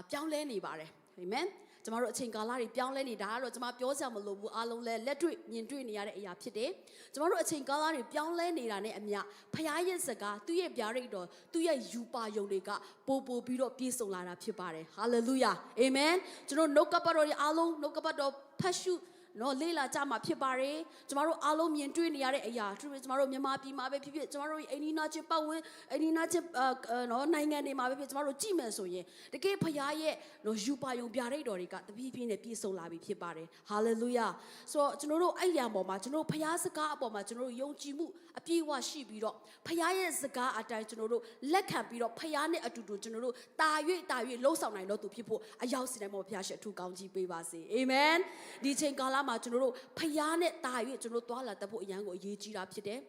D: ကပြောင်းလဲနေပါတယ်အာမင် ကျမတို့အချိန်ကာလတွေပြောင်းလဲနေတာကတော့ကျမပြောစရာမလိုဘူးအားလုံးလဲလက်တွေ့မြင်တွေ့နေရတဲ့အရာဖြစ်တယ်ကျမတို့အချိန်ကာလတွေပြောင်းလဲနေတာနဲ့အမျှဖခင်ရဲ့စကားသူ့ရဲ့ဗျာဒိတ်တော်သူ့ရဲ့ယူပါယုံတွေကပို့ပြီးတော့ပြည့်စုံလာတာဖြစ်ပါတယ်ဟာလေလုယာအာမင်ကျွန်တော်နှုတ်ကပတ်တော်တွေအားလုံးနှုတ်ကပတ်တော်ဖတ်ရှုနော်လေးလာကြမှာဖြစ်ပါတယ်ကျမတို့အားလုံးမြင်တွေ့နေရတဲ့အရာသူကျမတို့မြန်မာပြည်မှာပဲဖြစ်ဖြစ်ကျမတို့အိန္ဒိနာချင်းပတ်ဝန်းအိန္ဒိနာချင်းနော်နိုင်ငံတွေမှာပဲဖြစ်ကျမတို့ကြည့်မယ်ဆိုရင်တကယ်ဖခင်ရဲ့နော်ယူပါယုံပြရိတ်တော်တွေကတပည့်ပြည့်နဲ့ပြည့်စုံလာပြီဖြစ်ပါတယ်ဟာလေလုယာဆိုတော့ကျွန်တော်တို့အဲ့ရံပေါ်မှာကျွန်တော်တို့ဖခင်စကားအပေါ်မှာကျွန်တော်တို့ယုံကြည်မှုအပြည့်အဝရှိပြီးတော့ဖခင်ရဲ့စကားအတိုင်းကျွန်တော်တို့လက်ခံပြီးတော့ဖခင်နဲ့အတူတူကျွန်တော်တို့တာ၍လှုပ်ဆောင်နိုင်တော့သူဖြစ်ဖို့အရောက်စီတိုင်းပေါ်ဖခင်ရှေ့အထူးကောင်းကြီးပေးပါစေအာမင်ဒီချိန်ကာလမှာကျွန်တော်တို့ဖခင်နဲ့တာ၍ကျွန်တော်တို့သွားလာတတ်ဖို့အရန်ကိုအရေးကြီးတာဖြစ်တယ်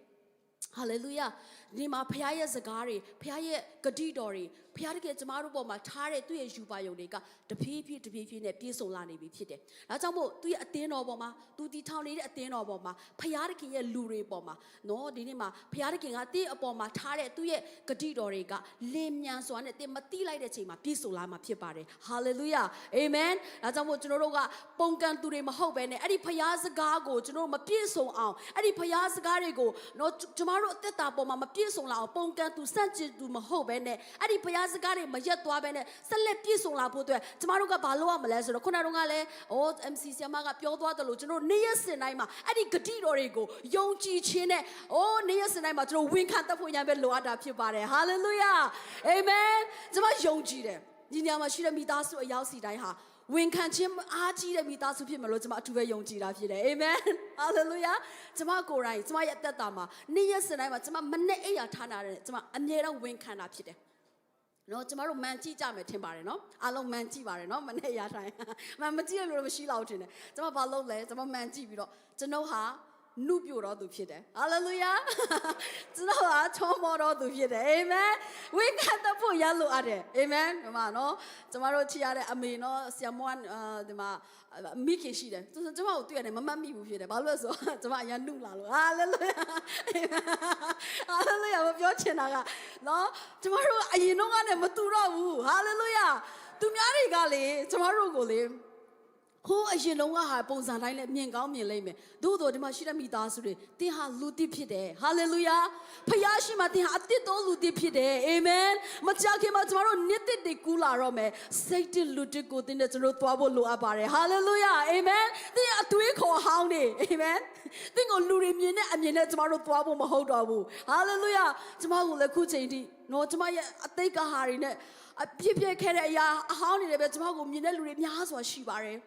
D: ဟာလေလုယာဒီမှာဖခင်ရဲ့စကားတွေဖခင်ရဲ့ဂတိတော်တွေဖခင်တကယ်ကျမတို့ပေါ်မှာထားတဲ့သူ့ရဲ့ယူပါယုံတွေကတဖြည်းဖြည်းနဲ့ပြည့်စုံလာနေပြီဖြစ်တယ်။ဒါကြောင့်မို့သူ့ရဲ့အသင်းတော်ပေါ်မှာသူတည်ထောင်နေတဲ့အသင်းတော်ပေါ်မှာဖခင်တခင်ရဲ့လူတွေပေါ်မှာနော်ဒီနေ့မှာဖခင်တခင်ကတင်းအပေါ်မှာထားတဲ့သူ့ရဲ့ဂတိတော်တွေကလင်းမြန်စွာနဲ့တင်းမတိလိုက်တဲ့ချိန်မှာပြည့်စုံလာမှာဖြစ်ပါတယ်။ဟာလေလုယာအာမင်။ဒါကြောင့်မို့ကျွန်တော်တို့ကပုံကန်သူတွေမဟုတ်ဘဲနဲ့အဲ့ဒီဖခင်စကားကိုကျွန်တော်တို့မပြည့်စုံအောင်အဲ့ဒီဖခင်စကားတွေကိုနော်ကျမတို့အသက်တာပေါ်မှာမပြည့်စုံလာအောင်ပုံကန်သူစန့်ကျင်သူမဟုတ်ဘဲနဲ့အဲ့ဒီဖခင်စကားတွေမရက်သွားဘဲနဲ့ဆက်လက်ပြည့်စုံလာဖို့အတွက်ကျမတို့ကဘာလုပ်ရမလဲဆိုတော့ခုနကလည်းMC ဆရာမကပြောသွားတယ်လို့ကျွန်တော်နေ့ရက်စင်တိုင်းမှာအဲ့ဒီဂတိတော်တွေကိုယုံကြည်ခြင်းနဲ့နေ့ရက်စင်တိုင်းမှာကျွန်တော်ဝန်ခံတတ်ဖို့ရန်ပဲလိုအပ်တာဖြစ်ပါတယ်ဟာလေလုယာအာမင်ကျွန်မယုံကြည်တယ်ဒီညမှာရှိတဲ့မိသားစုအရောက်စီတိုင်းဟာဝန်ခံခြင်းအားကြီးတဲ့မိသားစုဖြစ်မလို့ကျွန်မအထူးပဲယုံကြည်တာဖြစ်တယ်အာမင်ဟာလေလုယာကျွန်မကိုယ်တိုင်ကျွန်မရဲ့အသက်တာမှာနေ့ရက်စင်တိုင်းမှာကျွန်မမနဲ့အိယာထားနာတယ်ကျွန်မအမြဲတမ်းဝန်ခံတာဖြစ်တယ်နော်ကျမတို့မန်ကြည့်ကြမယ်ထင်ပါတယ်နော်အားလုံးမန်ကြည့်ပါတယ်နော်မနေ့ရတိုင်းမကြည့်ရလို့မရှိတော့ထင်တယ်ကျမဘာလုပ်လဲကျမမန်ကြည့်ပြီးတော့ကျွန်တော်ဟာနုပြတော်သူဖြစ်တယ်ဟာလေလုယာကျွန်တော်ဟာချောမောတော်သူဖြစ်တယ်အာမင်ဝိကတ်တဖို့ရလို့ရတယ်အာမင်ဒီမှာနော်ကျမတို့ချီရတဲ့အမေနော်ဆရာမွန်ဒီမှာမိခင်ရှိတယ်သူကျမကိုတွေ့ရတယ်မမှတ်မိဘူးဖြစ်တယ်ဘာလို့လဲဆိုကျမအရင်နှုတ်လာလို့ဟာလေလုယာဟာလေလုယာမပြောချင်တာကနော်ကျမတို့အရင်တော့ကနေမတူတော့ဘူးဟာလေလုယာသူများတွေကလေကျမတို့ကိုလေဟိုအရင်လုံးကဟာပုံစံတိုင်းနဲ့မြင်ကောင်းမြင်လိမ့်မယ်သို့တော်ဒီမှာရှိတဲ့မိသားစုတွေသင်ဟာလူတစ်ဖြစ်တယ်ဟာလေလုယာဖခင်ရှိမှသင်ဟာအတစ်တော်လူတစ်ဖြစ်တယ်အာမင်မကြခင်မှာကျမတို့နှစ်တစ်တွေကူးလာတော့မယ်စိတ်တစ်လူတစ်ကိုသင်နဲ့ကျမတို့သွားဖို့လိုအပ်ပါတယ်ဟာလေလုယာအာမင်သင်အသွေးခေါ်ဟောင်းနေအာမင်သင်ကိုလူတွေမြင်တဲ့အမြင်နဲ့ကျမတို့သွားဖို့မဟုတ်တော့ဘူးဟာလေလုယာကျမကိုလည်းခုချိန်ထိနော်ကျမရဲ့အသိကဟာတွေနဲ့အပြည့်ပြည့်ခဲ့တဲ့အရာအဟောင်းတွေလည်းပဲကျမကိုမြင်တဲ့လူတွေများစွာရှိပါတယ်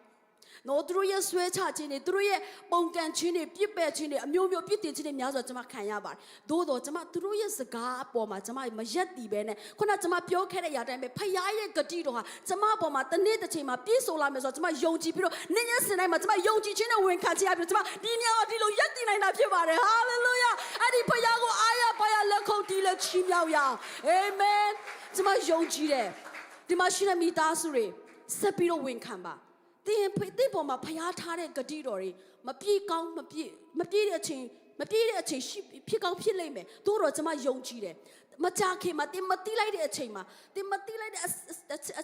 D: နော်သူတို့ရဲ့ဆွဲချခြင်းတွေသူတို့ရဲ့ပုံကန်ခြင်းတွေပြစ်ပယ်ခြင်းတွေအမျိုးမျိုးပြစ်တင်ခြင်းတွေများစွာကျွန်မခံရပါတယ်သို့တော့ကျွန်မသူတို့ရဲ့စကားအပေါ်မှာကျွန်မမရက်တည်ပဲနဲ့ခုနကျွန်မပြောခဲ့တဲ့အရာတိုင်းပဲဖခင်ရဲ့ဂတိတော်ဟာကျွန်မအပေါ်မှာတစ်နေ့တစ်ချိန်မှာပြည့်စုံလာမယ်ဆိုတော့ကျွန်မယုံကြည်ပြီးတော့နေ့ရက်စဉ်တိုင်းမှာကျွန်မယုံကြည်ခြင်းနဲ့ဝန်ခံခြင်းအပြင်ကျွန်မဒီညမှာဒီလိုရက်တည်နိုင်တာဖြစ်ပါတယ်ဟာလေလုယာအဲ့ဒီဖခင်ကိုအားရပါရလက်ခုပ်တီးလက်ချီးမြှောက်ရအောင်အာမင်ကျွန်မယုံကြည်တယ်ဒီမှာရှိတဲ့မိသားစုတွေဆက်ပြီးတော့ဝန်ခံပါတင်းပေါ်မှာဖျားထားတဲ့ဂတိတော်တွေမပြည့်ကောင်းမပြည့်တဲ့အချိန်ရှိဖြစ်ကောင်းဖြစ်လိမ့်မယ်သို့တော့ကျွန်မယုံကြည်တယ်မကြခင်မှာတင်းမတိလိုက်တဲ့အချိန်မှာတင်းမတိလိုက်တဲ့အ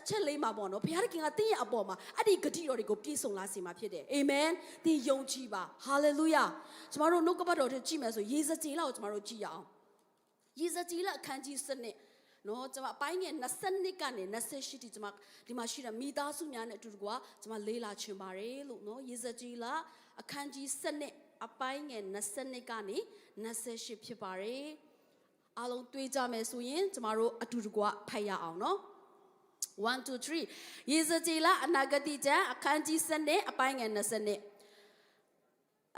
D: ချက်လေးမှာပေါ့နော်ဘုရားခင်ကတင်းရဲ့အပေါ်မှာအဲ့ဒီဂတိတော်တွေကိုပြည့်စုံလာစေမှာဖြစ်တယ်အာမင်တင်းယုံကြည်ပါဟာလေလုယာကျွန်တော်တို့နှုတ်ကပတ်တော်တွေကြည့်မယ်ဆိုယေဇကျေလကိုကျွန်တော်တို့ကြည့်ရအောင်ယေဇကျေလအခန်းကြီး7နော်ကျွန်မအပိုင်းငယ်20ကနေ28တိကျွန်မဒီမှာရှိတဲ့မိသားစုများနဲ့အတူတကွာကျွန်မလေးလာချင်ပါတယ်လို့နော်ယေဇကျေလအခန်းကြီး7အပိုင်းငယ်20ကနေ28ဖြစ်ပါတယ်အားလုံးတွေးကြမယ်ဆိုရင်ကျွန်မတို့အတူတကွာဖတ်ရအောင်နော်1 2 3ယေဇကျေလအနာဂတိကျမ်းအခန်းကြီး7အပိုင်းငယ်20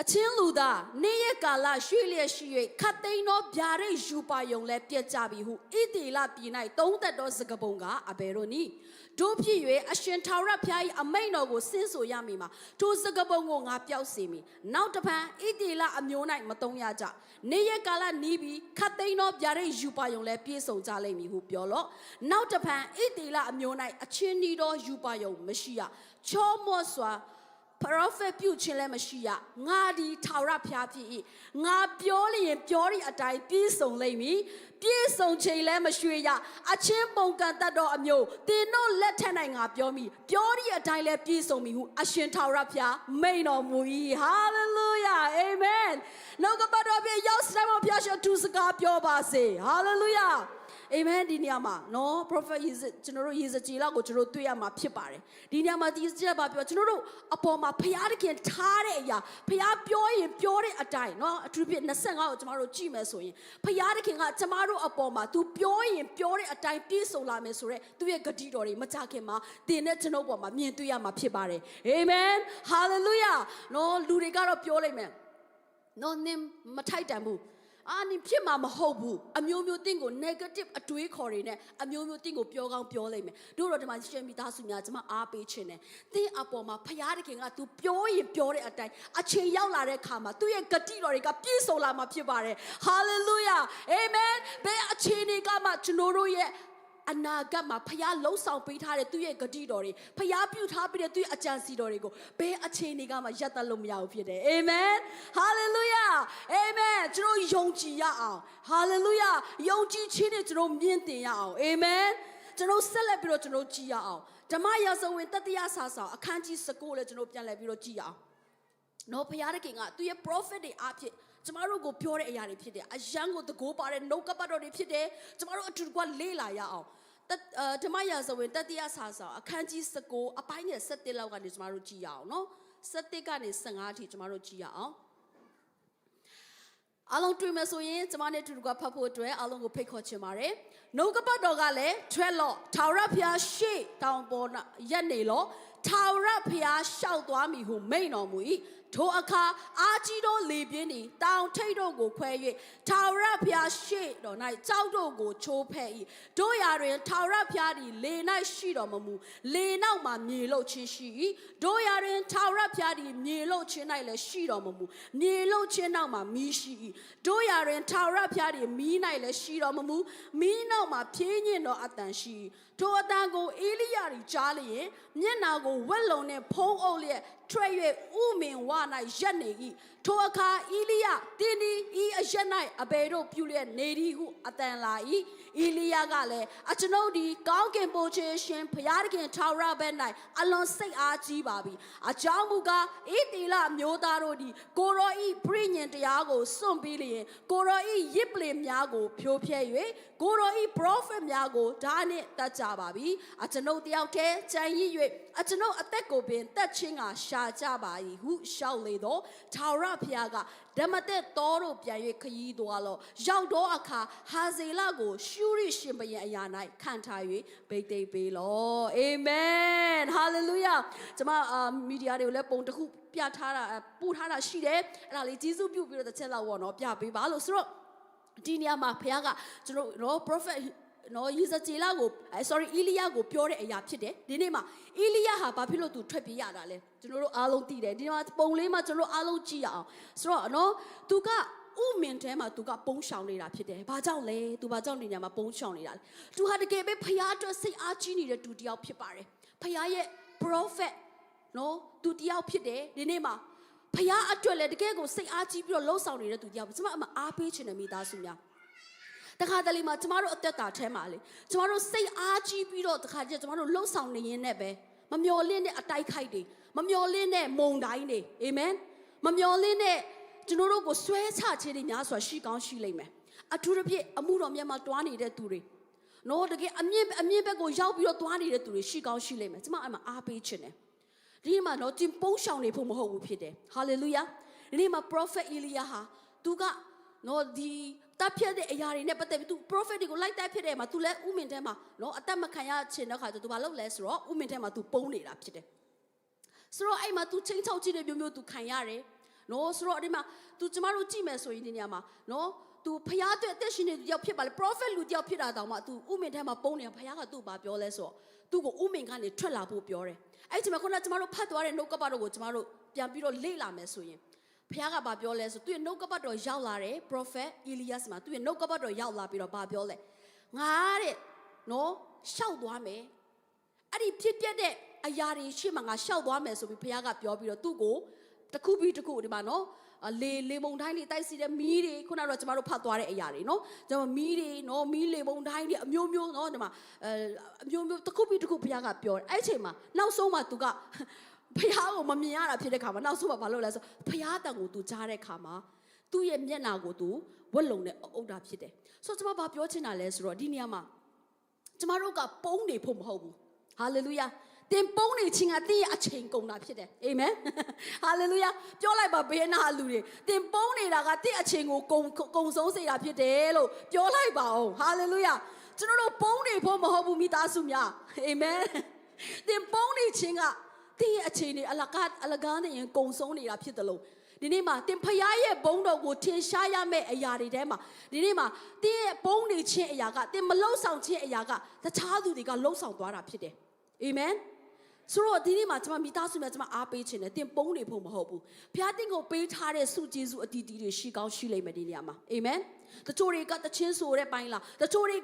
D: အချင်းလူသားနေ့ရက်ကာလရွှေ့လျက်ရှိ၍ခတ်သိမ်းသောဗျာဒိတ်ယူပါယုံလဲပြက်ကြပြီဟုဣသေလပြည်၌သုံးသက်သောစကားပုံကအဘယ်တို့နည်းတို့ဖြစ်၍အရှင်ထာဝရဘုရား၏အမိန့်တော်ကိုဆင့်ဆိုရမည်မှာထိုစကားပုံကိုငါပျောက်စေမည်နောက်တစ်ဖန်ဣသေလအမျိုး၌မသုံးရကြနေ့ရက်ကာလနီးပြီးခတ်သိမ်းသောဗျာဒိတ်ယူပါယုံလဲပြေဆုံးကြလိမ့်မည်ဟုပြောလော့နောက်တစ်ဖန်ဣသေလအမျိုး၌အချင်းနီးသောယူပါယုံမရှိရချောမော့စွာ prophet ပြုခြင်းလည်းမရှိရငါဒီထာဝရဘုရားဖြစ်၏ငါပြောလျင်ပြောသည့်အတိုင်းပြည့်စုံလိမ့်မည်ပြည့်စုံချိန်လည်းမရွှေ့ရအချင်းပုံကံတတ်သောအမျိုးတင်တို့လက်ထက်၌ငါပြောမိပြောသည့်အတိုင်းလည်းပြည့်စုံမည်ဟုအရှင်ထာဝရဘုရားမိန်တော်မူ၏ဟာလေလုယာအာမင်နှုတ်ကပတ်တော်ဖြင့်ရောက်စတဲ့ဘုရားရှင်သူစကားပြောပါစေဟာလေလုယာအာမင်ဒီနေရာမှာနော် prophet ကျွန်တော်တို့ယေဇကျေလကိုကျွန်တော်တွေ့ရမှာဖြစ်ပါတယ်ဒီနေရာမှာဒီစက်ပါပြောကျွန်တော်တို့အပေါ်မှာဖျားတခင်ထားတဲ့အရာဖျားပြောရင်ပြောတဲ့အတိုင်းနော်အထူးဖြင့်25ကိုကျွန်တော်တို့ကြည့်မယ်ဆိုရင်ဖျားတခင်ကကျွန်တော်တို့အပေါ်မှာ तू ပြောရင်ပြောတဲ့အတိုင်းပြည့်စုံလာမယ်ဆိုတော့သူ့ရဲ့ဂတိတော်တွေမကြခင်မှာတင်တဲ့ကျွန်တော်ပေါ်မှာမြင်တွေ့ရမှာဖြစ်ပါတယ်အာမင်ဟာလေလုယာနော်လူတွေကတော့ပြောလိုက်မယ်နော်နင်မထိုက်တန်ဘူးအာနင်ဖြစ်မှာမဟုတ်ဘူးအမျိုးမျိုးတင်းကို negative အတွေးခေါ်တွေနဲ့အမျိုးမျိုးတင်းကိုပြောကောင်းပြောလိုက်မယ်တို့တော့ဒီမှာရှင်မိသားစုများကျွန်မအားပေးခြင်းနဲ့တင်းအပေါ်မှာဖျားတခင်က तू ပြောရင်ပြောတဲ့အတိုင်းအချိန်ရောက်လာတဲ့ခါမှာသူ့ရဲ့ဂတိတော်တွေကပြည့်စုံလာမှာဖြစ်ပါတယ် hallelujah amen ဘယ်အချိန်တွေကမှကျွန်တော်တို့ရဲ့အနာဂတ်မှာဖျားလှုပ်ဆောင်ပေးထားတဲ့သူ့ရဲ့ဂတိတော်တွေဖျားပြုထားပြီးတဲ့သူ့ရဲ့အကြံစီတော်တွေကိုဘယ်အချိန်တွေကမှရပ်တန့်လို့မရဘူးဖြစ်တယ်အာမင်ဟာလေလုယာအာမင်ကျွန်တော်ယုံကြည်ရအောင်ဟာလေလုယာယုံကြည်ခြင်းနဲ့ကျွန်တော်မြင့်တင်ရအောင်အာမင်ကျွန်တော်ဆက်လက်ပြီးတော့ကျွန်တော်ကြည်ရအောင်ဓမ္မရာဇဝင်တတိယစာဆောင်အခန်းကြီး19လည်းကျွန်တော်ပြန်လည်ပြီးတော့ကြည်ရအောင်နော်ဖျားတခင်ကသူ့ရဲ့ prophet တွေအားဖြင့်ကျမတို့ကိုပြောတဲ့အရာတွေဖြစ်တယ်အယံကိုတကိုးပါတဲ့နှုတ်ကပတ်တော်တွေဖြစ်တယ်ကျမတို့အတူတကွလေ့လာရအောင်ဓမ္မရာဇဝင်တတိယစာဆောင်အခန်းကြီး19အပိုင်းငယ်17လောက်ကနေကျမတို့ကြည့်ရအောင်နော်17ကနေ15အထိကျမတို့ကြည့်ရအောင်အားလုံးတွေ့မယ်ဆိုရင်ကျမနဲ့အတူတကွဖတ်ဖို့အတွက်အားလုံးကိုဖိတ်ခေါ်ချင်ပါတယ်နှုတ်ကပတ်တော်ကလည်းထွက်လော့ထာဝရဘုရားရှေ့တောင်ပေါ်ရက်နေလော့ထာဝရဘုရားရှောက်သွားမည်ဟုမိန့်တော်မူ၏ထိုအခါအာကြီးသောလေပြင်းသည်တောင်ထိပ်တို့ကိုခွဲ၍ထာဝရဘုရားရှေ့တော်၌ကြောက်တို့ကိုချိုးဖဲ့၏တို့ရာတွင်ထာဝရဘုရားသည်လေ၌ရှိတော်မမူလေနောက်မှမြေလုတ်ခြင်းရှိ၏တို့ရာတွင်ထာဝရဘုရားသည်မြေလုတ်ခြင်း၌လည်းရှိတော်မမူမြေလုတ်ခြင်းနောက်မှမီးရှိ၏တို့ရာတွင်ထာဝရဘုရားသည်မီး၌လည်းရှိတော်မမူမီးနောက်မှဖြင်းညင်သောအတန်ရှိ၏ထိုအတန်ကိုအေလိယသည်ကြားလျင်မျက်နာကိုဝက်လုံးနှင့်ဖုံးအုပ်လျက်ထွက်၍ဥမင်ဝ၌ရက်နေ၏ထိုအခါအေလိယတင်းဒီဤအရက်၌အဘယ်တို့ပြုလျက်နေသည်ဟုအတန်လာ၏အေလိယကလည်းအကျွန်ုပ်သည်ကောင်းကင်ဘုရားရှင်ဘုရားသခင်ထာဝရဘက်၌အလွန်စိတ်အားကြီးပါပြီအကြောင်းမူကားဣတိလမျိုးသားတို့သည်ကိုရောဤပြိညင်တရားကိုစွန့်ပြီးလျင်ကိုရောဤရစ်ပလင်များကိုဖြိုးဖျက်၍ကိုရောဤ prophet များကိုဓာနှင့်တတ်ကြပါပြီအကျွန်ုပ်တယောက်တည်းကြံရည်၍အကျွန်ုပ်အသက်ကိုပင်တတ်ခြင်းကရှာကြပါ၏ဟုရှောက်လေတော့ထာဝရဘုရားကဓမ္မသက်တော်တို့ပြန်၍ခရီးသွားလောရောက်တော့အခါဟာဇေလကိုရှုရိရှင်ဘုရင်အရာ၌ခံထား၍ဗိတ်သိက်ပေးလောအာမင်ဟာလေလုယာကျွန်မမီဒီယာတွေကိုလည်းပုံတစ်ခုပြထားတာပို့ထားတာရှိတယ်အဲ့ဒါလေးကျေးဇူးပြုပြီးတော့တစ်ချက်လောက်ပေါ့နော်ပြပေးပါလို့ဆိုတော့ဒီနေရာမှာဘုရားကကျွန်တော်နော် prophet နော်ယေဇကျေလကိုအေလိယကိုပြောတဲ့အရာဖြစ်တယ်ဒီနေ့မှာအေလိယဟာဘာဖြစ်လို့သူထွက်ပြေးရတာလဲကျွန်တော်တို့အားလုံးသိတယ်ဒီမှာပုံလေးမှာကျွန်တော်အားလုံးကြည့်ရအောင်ဆိုတော့နော်သူကဥမင်ထဲမှာသူကပုံရှောင်နေတာဖြစ်တယ်ဘာကြောင့်လဲသူဘာကြောင့်ဒီညမှာပုံရှောင်နေတာလဲသူဟာတကယ်ပဲဖျားအတွက်စိတ်အားကြီးနေတဲ့သူတယောက်ဖြစ်ပါတယ်ဖျားရဲ့ prophet နော်သူတယောက်ဖြစ်တယ်ဒီနေ့မှာဖျားအတွက်လည်းတကယ်ကိုစိတ်အားကြီးပြီးတော့လှုပ်ဆောင်နေတဲ့သူတယောက်ကျွန်မအမအားပေးချင်တဲ့မိသားစုများတခါတလေမှာကျမတို့အသက်တာထဲမှာလေကျမတို့စိတ်အားကြီးပြီးတော့တခါကျကျမတို့လှုပ်ဆောင်နေရင်နဲ့ပဲမမျော်လင့်တဲ့အတိုက်ခိုက်တွေမမျော်လင့်တဲ့မုန်တိုင်းတွေအာမင်မမျော်လင့်တဲ့ကျွန်တော်တို့ကိုဆွဲချခြင်းတွေများစွာရှိကောင်းရှိလိမ့်မယ်အထူးသဖြင့်အမှုတော်မြတ်မှာတွားနေတဲ့သူတွေနော်တကယ်အမြင့်ဘက်ကိုရောက်ပြီးတော့တွားနေတဲ့သူတွေရှိကောင်းရှိလိမ့်မယ်ကျမအဲ့မှာအားပေးခြင်းတယ်ဒီမှာနော်ကျင်ပုံးရှောင်နေဖို့မဟုတ်ဘူးဖြစ်တယ်ဟာလေလုယာဒီမှာ prophet Elijah ဟာသူကနော်ဒီတပ်ဖြတ်တဲ့အရာတွေနဲ့ပတ်သက်ပြီးသူ prophet တွေကိုလိုက်တိုက်ဖြစ်တဲ့မှာသူလည်းဥမင်ထဲမှာနော်အသက်မခံရချင်တဲ့ခါကျသူဘာလုပ်လဲဆိုတော့ဥမင်ထဲမှာသူပုံးနေတာဖြစ်တယ်ဆိုတော့အဲ့မှာသူချင်းချောက်ကြည့်တဲ့မျိုးမျိုးသူခံရတယ်နော်ဆိုတော့ဒီမှာသူကျမတို့ကြည့်မယ်ဆိုရင်ဒီနေရာမှာနော်သူဖျားတဲ့အသက်ရှင်နေသူတယောက်ဖြစ်ပါလေ prophet လူတယောက်ဖြစ်တာတောင်မှသူဥမင်ထဲမှာပုံးနေတာဖျားကသူ့ဘာပြောလဲဆိုတော့သူ့ကိုဥမင်ကနေထွက်လာဖို့ပြောတယ်အဲ့ဒီမှာခုနကကျမတို့ဖတ်သွားတဲ့နှုတ်ကပတ်တော်ကိုကျမတို့ပြန်ပြီးတော့လေ့လာမယ်ဆိုရင်ဖျားကဘာပြောလဲဆိုသူ့ရဲ့နှုတ်ကပတ်တော်ရောက်လာတယ် prophet Elias မှာသူ့ရဲ့နှုတ်ကပတ်တော်ရောက်လာပြီးတော့ဘာပြောလဲငါတဲ့နော်ရှောက်သွားမယ်အဲ့ဒီဖြစ်ပြတဲ့ အရာတွေရှေ့မှာငါရှောက်သွားမယ်ဆိုပြီးဘုရားကပြောပြီးတော့သူ့ကိုတစ်ခုပြီးတစ်ခုဒီမှာနော်လေမုန်တိုင်းတွေတိုက်စီတဲ့မီးတွေခုနကတော့ကျမတို့ဖတ်သွားတဲ့အရာတွေနော်ကျွန်တော်မီးတွေနော်မီးလေမုန်တိုင်းတွေအမျိုးမျိုးနော်ဒီမှာအမျိုးမျိုးတစ်ခုပြီးတစ်ခုဘုရားကပြောတယ်အဲ့အချိန်မှာနောက်ဆုံးမှာသူကဘုရားကိုမမြင်ရတာဖြစ်တဲ့ခါမှာနောက်ဆုံးမှာဘာလုပ်လဲဆိုဘုရားတန်ကိုသူကြားတဲ့ခါမှာသူ့ရဲ့မျက်နှာကိုသူဝက်လုံနဲ့အုပ်တာဖြစ်တယ်ဆိုတော့ကျမဘာပြောချင်တာလဲဆိုတော့ဒီနေရာမှာကျမတို့ကပုံးနေဖို့မဟုတ်ဘူးဟာလေလုယာတင်ပုံးနေခြင်းကတင်းရဲ့အချိန်ကုန်တာဖြစ်တယ်အာမင်ဟာလေလုယာပြောလိုက်ပါဘေးနာလူတွေတင်ပုံးနေတာကတင်းအချိန်ကိုကုံဆုံးစေတာဖြစ်တယ်လို့ပြောလိုက်ပါအောင်ဟာလေလုယာကျွန်တော်တို့ပုံးနေဖို့မဟုတ်ဘူးမိသားစုများအာမင်တင်ပုံးနေခြင်းကတင်းရဲ့အချိန်တွေအလကားနဲ့ရင်ကုံဆုံးနေတာဖြစ်တယ်လို့ဒီနေ့မှာတင်ဖျားရဲ့ဘုံတော်ကိုထင်ရှားရမယ့်အရာတွေထဲမှာဒီနေ့မှာတင်းရဲ့ဘုံနေခြင်းအရာကတင်မလှုပ်ဆောင်ခြင်းအရာကတခြားသူတွေကလှုပ်ဆောင်သွားတာဖြစ်တယ်အာမင်ဆိုတော့ဒီနေ့မှာကျွန်မမိသားစုများကျွန်မအားပေးခြင်းနဲ့တင်ပုံးနေဖို့မဟုတ်ဘူးဘုရားတင်ကိုပေးထားတဲ့စုကျေးဇူးအတီးတီးတွေရှိကောင်းရှိလိမ့်မယ်ဒီနေရာမှာအာမင်တချို့တွေကတချင်းဆိုတဲ့ပိုင်းလားတချို့တွေက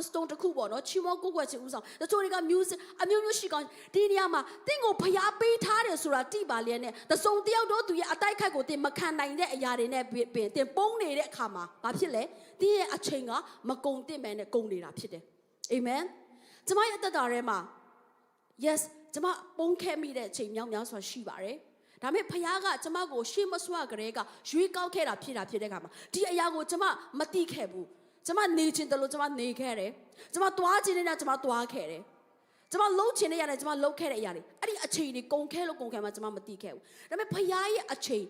D: စတုံတစ်ခုပေါ့နော်ချီမောကိုကွယ်ခြင်းဥဆောင်တချို့တွေက music အမျိုးမျိုးရှိကောင်းဒီနေရာမှာတင်ကိုဘုရားပေးထားတယ်ဆိုတာတိပါလျက်နဲ့တစုံတယောက်တော့သူရဲ့အတိုက်ခိုက်ကိုတင်မခံနိုင်တဲ့အရာတွေနဲ့ပင်တင်ပုံးနေတဲ့အခါမှာဘာဖြစ်လဲတင်ရဲ့အချိန်ကမကုန်တင်မယ်နဲ့ကုန်နေတာဖြစ်တယ်အာမင်ကျွန်မရဲ့အသက်တာထဲမှာ yes ကျွန်မပုံးခဲ့မိတဲ့အချိန်မြောက်များစွာရှိပါတယ်ဒါပေမဲ့ဖခင်ကကျွန်မကိုရှေ့မဆွကလေးကရွေးကောက်ခဲ့တာဖြစ်တဲ့ခါမှာဒီအရာကိုကျွန်မမသိခဲ့ဘူးကျွန်မနေချင်တယ်လို့ကျွန်မနေခဲ့တယ်ကျွန်မသွားချင်တဲ့ညကျွန်မသွားခဲ့တယ်ကျွန်မလှုပ်ချင်တဲ့ညနဲ့ကျွန်မလှုပ်ခဲ့တဲ့အရာတွေအဲ့ဒီအချိန်တွေကုန်ခဲလို့ကုန်ခဲမှကျွန်မမသိခဲ့ဘူးဒါပေမဲ့ဖခင်ရဲ့အချိန်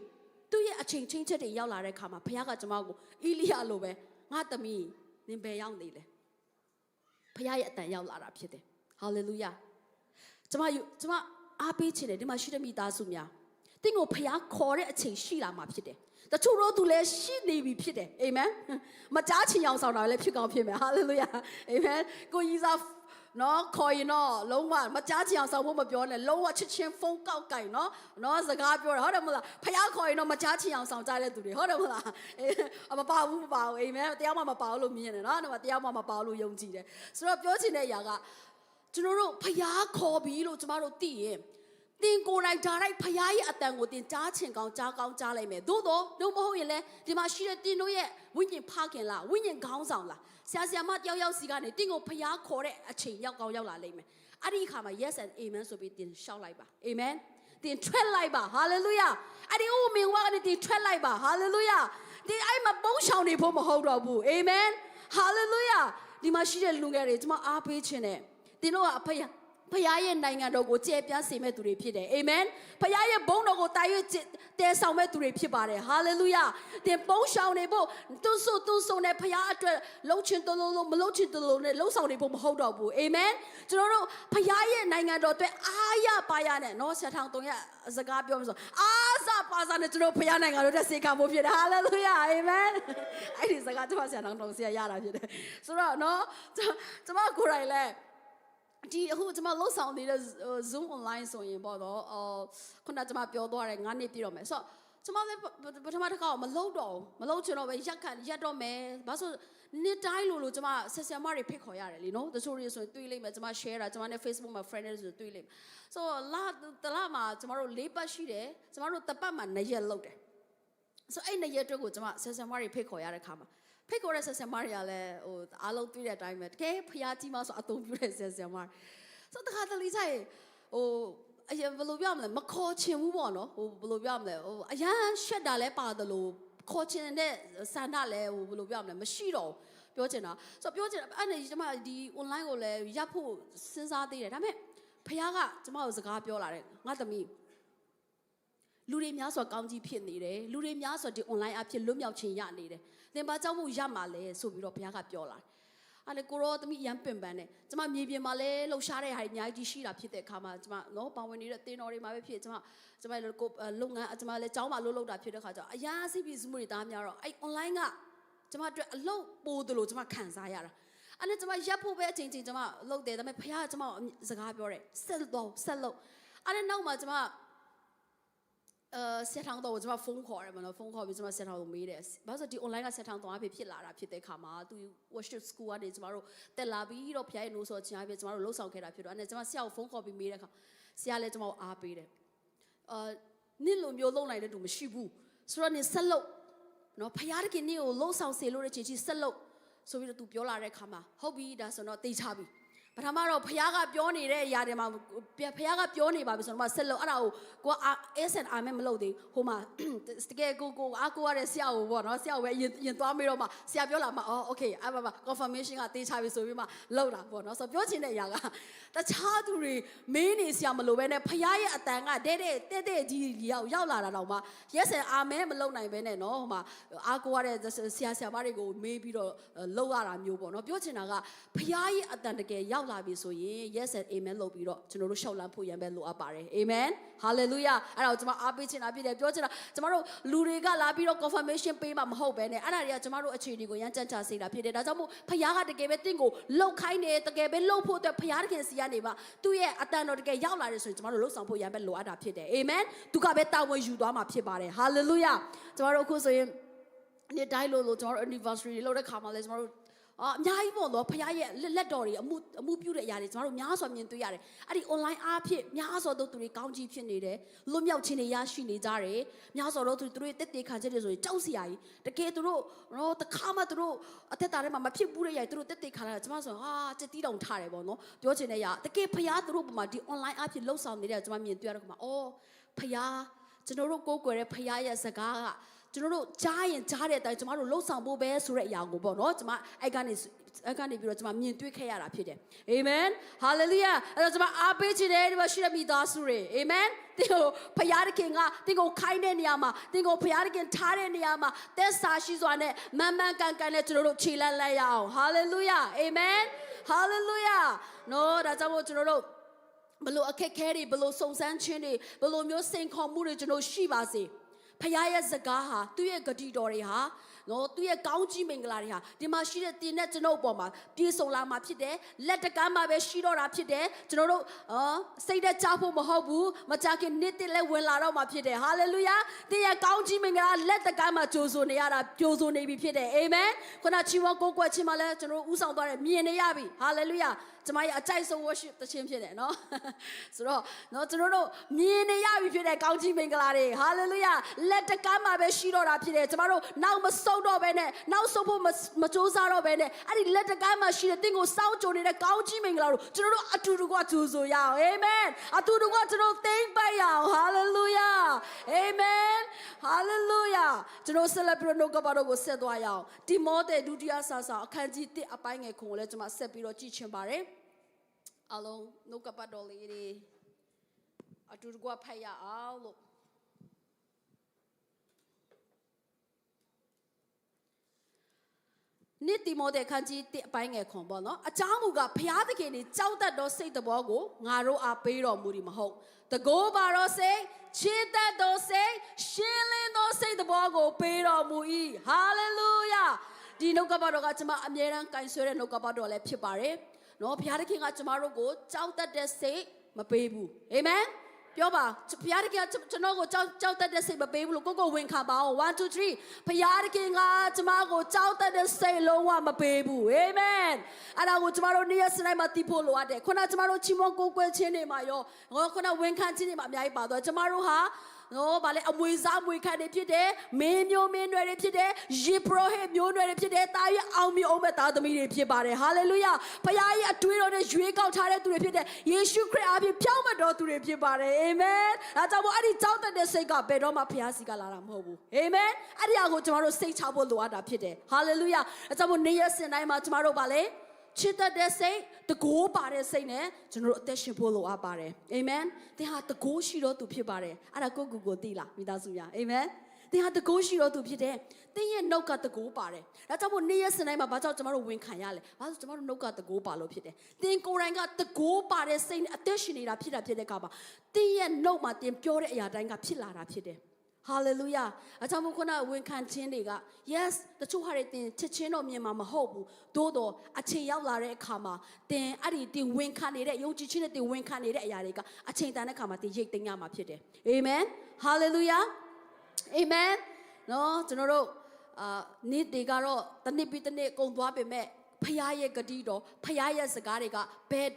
D: သူ့ရဲ့အချိန်ချင်းချက်တွေရောက်လာတဲ့ခါမှာဖခင်ကကျွန်မကိုအီလိယလိုပဲငါသမီးနင်ဘယ်ရောက်နေလဲဖခင်ရဲ့အတန်ရောက်လာတာဖြစ်တယ်ဟာလေလုယာကျွန်မအားပေးချင်တယ်ဒီမှာရှိတဲ့မိသားစုများတင့်ကိုဖျားခေါ်တဲ့အချိန်ရှိလာမှာဖြစ်တယ်တချို့တော့သူလည်းရှိနေပြီဖြစ်တယ်အာမင်မကြားချင်အောင်ဆောင်တာလည်းဖြစ်ကောင်းဖြစ်မယ်ဟာလေလုယာအာမင်ကိုကြီးစားနော်ခေါ်ရင်တော့လုံးဝမကြားချင်အောင်ဆောင်ဖို့မပြောနဲ့လုံးဝချစ်ချင်းဖုန်းကောက်ကင်နော်စကားပြောတာဟုတ်တယ်မလားဖျားခေါ်ရင်တော့မကြားချင်အောင်ဆောင်ကြတဲ့သူတွေဟုတ်တယ်မလားမပါဘူးအာမင်တရားမှမပါဘူးလို့မြင်တယ်နော်ဒီမှာတရားမှမပါဘူးလို့ယုံကြည်တယ်ဆိုတော့ပြောချင်တဲ့အရာကကျွန်တော်တို့ဖျားခေါ်ပြီးလို့ကျမတို့သိရင်တင်ကိုယ်တိုင်ဓာတ်ရိုက်ဖျားရဲ့အတန်ကိုတင်ကြားချင်ကောင်းကြားလိုက်မယ်သို့တော့မဟုတ်ရင်လည်းဒီမှာရှိတဲ့တင်တို့ရဲ့ဝိညာဉ်ဖခင်လားဝိညာဉ်ခေါင်းဆောင်လားဆရာမတယောက်စီကနေတင်ကိုဖျားခေါ်တဲ့အချိန်ရောက်ကောင်းရောက်လာလိမ့်မယ်အဲ့ဒီအခါမှာ yes and amen ဆိုပြီးတင်ရှောက်လိုက်ပါ amen တင်ထွက်လိုက်ပါ hallelujah အဲ့ဒီဦးမင်ဝါကနေတင်ထွက်လိုက်ပါ hallelujah တင်အဲ့မှာပုံးရှောင်နေဖို့မဟုတ်တော့ဘူး amen hallelujah ဒီမှာရှိတဲ့လူငယ်တွေကျွန်မအားပေးခြင်းနဲ့တင်တို့ကဖခင်ရဲ့နိုင်ငံတော်ကိုကျယ်ပြန့်စေမဲ့သူတွေဖြစ်တယ်အာမင်ဖခင်ရဲ့ဘုန်းတော်ကိုတာ၍တဲဆောင်မဲ့သူတွေဖြစ်ပါတယ်ဟာလေလုယာတင်ပုံးရှောင်နေဖို့သူဆိုနဲ့ဖခင်အတွက်လှုပ်ချင်တလို့မလှုပ်ချင်တလို့နဲ့လှုပ်ဆောင်နေဖို့မဟုတ်တော့ဘူးအာမင်ကျွန်တော်တို့ဖခင်ရဲ့နိုင်ငံတော်အတွက်အားရပါရနဲ့နော်ဆက်ထောင်300စကားပြောမှဆိုအားစပါစားနဲ့ကျွန်တော်ဖခင်နိုင်ငံတော်အတွက်စေခံဖို့ဖြစ်တယ်ဟာလေလုယာအာမင်အဲ့ဒီစကားကျွန်မဆက်ထောင်300ရတာဖြစ်တယ်ဆိုတော့နော်ကျွန်မကိုယ်တိုင်လဲဒီအခုကျွန်မလှုပ်ဆောင်နေတဲ့ Zoom online ဆိုရင်ပေါ့တော့ခုနကျွန်မပြောသွားတယ်9နှစ်ပြည့်တော့မယ်ဆိုတော့ကျွန်မလည်းပထမတစ်ခါမလှုပ်တော့မလှုပ်ချင်တော့ပဲရက်တော့မယ်ဘာလို့နှစ်တိုင်းလို့ကျွန်မဆက်ဆံမတွေဖိတ်ခေါ်ရတယ်လीနော်တချို့တွေဆိုရင်တွေ့လိမ့်မယ်ကျွန်မ share တာကျွန်မနဲ့ Facebook မှာ friend တွေဆိုတွေ့လိမ့်မယ်ဆိုတော့တလမှာကျွန်မတို့၄ပတ်ရှိတယ်ကျွန်မတို့တစ်ပတ်မှာ2ရက်လှုပ်တယ်ဆိုအဲ့2ရက်အတွက်ကိုကျွန်မဆက်ဆံမတွေဖိတ်ခေါ်ရတဲ့ခါမှာဖိတ်ခေါ်တဲ့ဆက်ဆံမတွေကလည်းအားလုံးတွေ့တဲ့အတိုင်းပဲတကယ်ဖျားကြီးမှဆိုအသုံးပြုတဲ့ဆက်ဆံမဆိုတခါတလေဆိုင်အရင်ဘယ်လိုပြောမလဲမခေါ်ချင်ဘူးပေါ့နော်ဘယ်လိုပြောမလဲအရန်ရှက်တာလဲပါတယ်လို့ခေါ်ချင်တဲ့ဆန္ဒလဲဘယ်လိုပြောမလဲမရှိတော့ပြောချင်တာဆိုပြောချင်တာအဲ့ဒါကျွန်မဒီ online ကိုလည်းရပ်ဖို့စဉ်းစားသေးတယ်ဒါပေမဲ့ဖျားကကျွန်မကိုစကားပြောလာတယ်ငါသမီးလူတွေများစွာကောင်းကြီးဖြစ်နေတယ်လူတွေများစွာဒီ online အဖြစ်လွတ်မြောက်ခြင်းရနေတယ်သင်ဘာကြောင့်မို့ရမှာလဲဆိုပြီးတော့ဘုရားကပြောလာတယ်အဲ့ဒါကိုရောသမီးရမ်းပင်ပန်းတယ်ကျမမြေပြင်မှာလဲလှုပ်ရှားတဲ့ဟာတွေအများကြီးရှိတာဖြစ်တဲ့အခါမှာကျမနော်ပါဝင်နေတဲ့တင်းတော်တွေမှာပဲဖြစ်ကျမလုပ်ငန်းကျမလဲကျောင်းမှာလုပ်တာဖြစ်တဲ့အခါကျတော့အရာစီးပြီးစမှုတွေတားများတော့အဲ့ online ကကျမအတွက်အလုပ်ပို့တယ်လို့ကျမခံစားရတာအဲ့ဒါကျမရပ်ဖို့ပဲအချိန်ချင်းကျမလုပ်တယ်ဒါပေမဲ့ဘုရားကကျမစကားပြောတယ်ဆက်လုပ်အဲ့ဒါနောက်မှာကျမ ဆက်ထောင်းတော့ကျွန်မဖုန်းခေါ်တယ်မနော်ဖုန်းခေါ်ပြီးကျွန်မဆက်ထောင်းကိုမေးတယ်ဘာလို့ဆိုဒီ online ကဆက်ထောင်းတော့အဖြစ်လာတာဖြစ်တဲ့ခါမှာသူ worship school ကနေကျွန်တော်တို့တက်လာပြီးတော့ဖျားရဲ့နိုးစောချင်းအဖြစ်ကျွန်တော်တို့လှုပ်ဆောင်ခဲ့တာဖြစ်တော့အဲ့ဒါကျွန်မဆရာကိုဖုန်းခေါ်ပြီးမေးတဲ့ခါဆရာလည်းကျွန်မကိုအားပေးတယ်နင့်လိုမျိုးလုံနိုင်တဲ့သူမရှိဘူးဆိုတော့နင်ဆက်လုပ်နော်ဖျားတခင်နင့်ကိုလှုပ်ဆောင်စေလို့တဲ့ချင်းချင်းဆက်လုပ်ဆိုပြီးတော့သူပြောလာတဲ့ခါမှာဟုတ်ပြီဒါဆိုတော့တေးချပြီပထမတော့ဖခင်ကပြောနေတဲ့အရာတွေမှာဖခင်ကပြောနေပါပြီဆိုတော့ဆက်လို့အဲ့ဒါကို SNR မလုပ်သေးဟိုမှာတကယ်ကိုအားကိုရတဲ့ဆရာကိုပေါ့နော်ဆရာကိုပဲရင်သွားမေးတော့မှဆရာပြောလာမှအော် okay အဲ့ပါ confirmation ကတေးချပြီဆိုပြီးမှလောက်တာပေါ့နော်ဆိုတော့ပြောချင်တဲ့အရာကတခြားသူတွေမင်းနေဆရာမလို့ပဲနဲ့ဖခင်ရဲ့အတန်ကတဲ့ကြီးရောက်လာတာတော့မှ yes and amen မလုပ်နိုင်ပဲနဲ့နော်ဟိုမှာအားကိုရတဲ့ဆရာမတွေကိုမေးပြီးတော့လောက်ရတာမျိုးပေါ့နော်ပြောချင်တာကဖခင်ရဲ့အတန်တကယ်ရောက်လာပြီဆိုရင် yes and amen လုပ်ပြီးတော့ကျွန်တော်တို့ရှောက်လန်းဖို့ရန်ပဲလိုအပ်ပါတယ် amen hallelujah အဲ့ဒါကိုကျွန်မအားပေးချင်တာဖြစ်တယ်ပြောချင်တာကျွန်တော်တို့လူတွေကလာပြီးတော့ confirmation ပေးမှာမဟုတ်ပဲနဲ့အဲ့ဒါတွေကကျွန်တော်တို့အခြေအနေကိုရန်ကြံ့ချစေတာဖြစ်တယ်ဒါကြောင့်မို့ဖခင်ကတကယ်ပဲတင့်ကိုလှုပ်ခိုင်းတယ်တကယ်ပဲလှုပ်ဖို့အတွက်ဖခင်တကယ်စီကနေပါသူ့ရဲ့အတန်တော်တကယ်ရောက်လာတယ်ဆိုရင်ကျွန်တော်တို့လှုပ်ဆောင်ဖို့ရန်ပဲလိုအပ်တာဖြစ်တယ် amen သူကပဲတာဝန်ယူသွားမှာဖြစ်ပါတယ် hallelujah ကျွန်တော်တို့အခုဆိုရင်နေ့တိုင်းလို့ကျွန်တော်တို့ anniversary လုပ်တဲ့ခါမှာလဲကျွန်တော်တို့အများကြီးပေါ့နော်ဖခင်ရဲ့လက်တော်တွေအမှုပြုတဲ့အရာတွေကျွန်တော်တို့များစွာမြင်တွေ့ရတယ်အဲ့ဒီ online အားဖြင့်များစွာသောသူတွေကောင်းကြီးဖြစ်နေတယ်လွတ်မြောက်ခြင်းတွေရရှိနေကြတယ်များစွာသောသူတို့ရဲ့တက်တေခံချက်တွေဆိုရင်ကြောက်စရာကြီးတကယ်သူတို့တော့တခါမှသူတို့အသက်တာထဲမှာမဖြစ်ဘူးတဲ့ຢာသူတို့တက်တေခံလာတာကျွန်မဆိုဟာစက်တီးတောင်ထားတယ်ပေါ့နော်ပြောချင်တဲ့ຢာတကယ်ဖခင်သူတို့ပုံမှာဒီ online အားဖြင့်လှုပ်ဆောင်နေတဲ့ကျွန်မမြင်တွေ့ရတော့မှာအော်ဖခင်ကျွန်တော်တို့ကိုးကွယ်တဲ့ဖခင်ရဲ့စကားကကျွန်တော်တို့ကြားရင်ကြားတဲ့အတိုင်းကျွန်တော်တို့လှုပ်ဆောင်ဖို့ပဲဆိုတဲ့အရာကိုပေါ့နော်ကျွန်မအဲ့ကနေပြီးတော့ကျွန်မမြင်တွေ့ခဲ့ရတာဖြစ်တယ်အာမင်ဟာလေလုယာအဲ့တော့ကျွန်မအားပေးချင်တယ်ဒီမှာရှိတဲ့မိသားစုတွေအာမင်ဒီကိုဖခင်တခင်ကဒီကိုခိုင်းတဲ့နေရာမှာဒီကိုဖခင်တခင်ထားတဲ့နေရာမှာသက်စာရှိစွာနဲ့မန်ကန်နဲ့ကျွန်တော်တို့ခြေလန်းလိုက်ရအောင်ဟာလေလုယာအာမင်ဟာလေလုယာနော်ဒါကြောင့်မို့ကျွန်တော်တို့ဘလို့အခက်ခဲတွေဘလို့စုံစမ်းခြင်းတွေဘလို့မျိုးစိန်ခေါ်မှုတွေကျွန်တော်ရှိပါစေဖခင်ရဲ့စကားဟာသူ့ရဲ့ဂတိတော်တွေဟာနော်သူ့ရဲ့ကောင်းကြီးမင်္ဂလာတွေဟာဒီမှာရှိတဲ့တင်တဲ့ကျွန်ုပ်ပေါ်မှာပြည့်စုံလာမှာဖြစ်တယ်လက်တကမ်းမှာပဲရှိတော့တာဖြစ်တယ်ကျွန်တော်တို့စိတ်နဲ့ကြားဖို့မဟုတ်ဘူးမကြခင်နေ့တစ်လဲဝင်လာတော့မှာဖြစ်တယ်ဟာလေလုယာတင်ရဲ့ကောင်းကြီးမင်္ဂလာလက်တကမ်းမှာကြိုးဆိုနေရတာကြိုးဆိုနေပြီဖြစ်တယ်အာမင်ခုနချီးမွမ်းကိုးကွယ်ခြင်းမှာလဲကျွန်တော်တို့ဥဆောင်သွားတယ်မြင်နေရပြီဟာလေလုယာကျွန်မရဲ့အကြိုက်ဆုံး worship တခြင်းဖြစ်တယ်နော်ဆိုတော့နော်ကျွန်တော်တို့မြင်နေရပြီဖြစ်တဲ့ကောင်းကြီးမင်္ဂလာတွေဟာလေလုယာလက်တကမ်းမှာပဲရှိတော့တာဖြစ်တယ်ကျွန်တော်တို့နောက်မဆုံးတော့ဘဲနဲ့နောက်ဆုံးဖို့မစူးစမ်းတော့ဘဲနဲ့အဲ့ဒီလက်တကမ်းမှာရှိတဲ့တင့်ကိုစောင့်ကြိုနေတဲ့ကောင်းကြီးမင်္ဂလာတို့ကျွန်တော်တို့အတူတူကကြိုးဆိုရအောင်အာမင်အတူတူကကျွန်တော်သိမ့်ပိုက်ရအောင်ဟာလေလုယာအာမင်ဟာလေလုယာကျွန်တော် celebrate နှုတ်ကပတ်တော်ကိုဆက်သွားရအောင်တိမောသေဒုတိယစာဆောင်အခန်းကြီး1အပိုင်းငယ်ခွန်ကိုလည်းကျွန်မဆက်ပြီးတော့ကြည့်ချင်ပါတယ်အလုံးနှုတ်ကပတ်တော်လေးတွေအတူတူကဖတ်ရအောင်လို့နိတိမောတဲ့ခန်းကြီး1အပိုင်းငယ်ခွန်ပေါ့နော်အကြောင်းမူကဘုရားသခင်ကြီးကြောက်တတ်သောစိတ်တော်ကိုငါတို့အားပေးတော်မူသည်မဟုတ်တကိုးပါသောစိတ်ချစ်တတ်သောစိတ်ရှင်းလင်းသောစိတ်တော်ကိုပေးတော်မူ၏ဟာလေလုယာဒီနှုတ်ကပတ်တော်ကကျွန်မအမြဲတမ်းကင်ဆွဲတဲ့နှုတ်ကပတ်တော်လည်းဖြစ်ပါတယ်နော်ဘုရားသခင်ကကျွန်တော်တို့ကိုကြောက်တတ်တဲ့စိတ်မပေးဘူးအာမင်ပြောပါဘုရားသခင်ကျွန်တော်ကိုကြောက်တတ်တဲ့စိတ်မပေးဘူးလို့ကိုဝန်ခံပါအောင်1 2 3ဘုရားသခင်ကကျွန်မကိုကြောက်တတ်တဲ့စိတ်လုံးဝမပေးဘူးအာမင်အဲ့ဒါကိုကျွန်တော်တို့နေ့ရက်စတိုင်းမှာတည်ဖို့လိုအပ်တယ်ခုနကျွန်တော်တို့ချီးမွမ်းကိုးကွယ်ခြင်းတွေမှာရောခုနဝန်ခံခြင်းတွေမှာအများကြီးပါတော့ကျွန်တော်တို့ဟာနော်ဗာလေအမွေစားမွေခံတွေဖြစ်တယ်မင်းမျိုးမင်းနွယ်တွေဖြစ်တယ်ယေဘရဟိမျိုးနွယ်တွေဖြစ်တယ်တာရအောင်မျိုးအောင်မဲ့သားသမီးတွေဖြစ်ပါတယ်ဟာလေလုယာဘုရားရဲ့အတွေးတော်နဲ့ရွေးကောက်ထားတဲ့သူတွေဖြစ်တယ်ယေရှုခရစ်အားဖြင့်ဖြောင့်မတ်တော်သူတွေဖြစ်ပါတယ်အာမင်ဒါကြောင့်မို့အဲ့ဒီကြောက်တဲ့စိတ်ကဘယ်တော့မှဘုရားစီကလာတာမဟုတ်ဘူးအာမင်အဲ့ဒီအကိုကျွန်တော်တို့စိတ်ချဖို့လိုအပ်တာဖြစ်တယ်ဟာလေလုယာဒါကြောင့်မို့နေ့ရက်စဉ်တိုင်းမှာကျွန်တော်တို့ဗာလေချစ်တဲ့စိတ်တကိုးပါတဲ့စိတ်နဲ့ကျွန်တော်တို့အသက်ရှင်ဖို့လိုအပ်ပါတယ်အာမင်သင်ဟာတကိုးရှိတော့သူဖြစ်ပါတယ်အဲ့ဒါကိုသိလားမိသားစုများအာမင်သင်ဟာတကိုးရှိတော့သူဖြစ်တယ်သင်ရဲ့နှုတ်ကတကိုးပါတယ်ဒါကြောင့်မို့နေ့ရက်စဉ်တိုင်းမှာဘာကြောင့်ကျွန်တော်တို့ဝန်ခံရလဲဘာလို့ကျွန်တော်တို့နှုတ်ကတကိုးပါလို့ဖြစ်တယ်သင်ကိုယ်တိုင်ကတကိုးပါတဲ့စိတ်နဲ့အသက်ရှင်နေတာဖြစ်တဲ့အခါမှာသင်ရဲ့နှုတ်မှာသင်ပြောတဲ့အရာတိုင်းကဖြစ်လာတာဖြစ်တယ် hallelujah အကြောင်းမို့ခုနဝန်ခံခြင်းတွေက yes တချို့ဟာတွေတင်ချစ်ချင်းတော့မြင်မှာမဟုတ်ဘူးသို့တော့အချိန်ရောက်လာတဲ့အခါမှာတင်အဲ့ဒီတင်ဝန်ခံနေတဲ့ယုံကြည်ခြင်းနဲ့တင်ဝန်ခံနေတဲ့အရာတွေကအချိန်တန်တဲ့အခါမှာတင်ရိတ်သိမ်းရမှာဖြစ်တယ် amen hallelujah amen နော်ကျွန်တော်တို့နေ့တွေကတော့တစ်နေ့ပြီးတစ်နေ့ကုန်သွားပေမဲ့ဖခင်ရဲ့ဂတိတော်ဖခင်ရဲ့စကားတွေကဘယ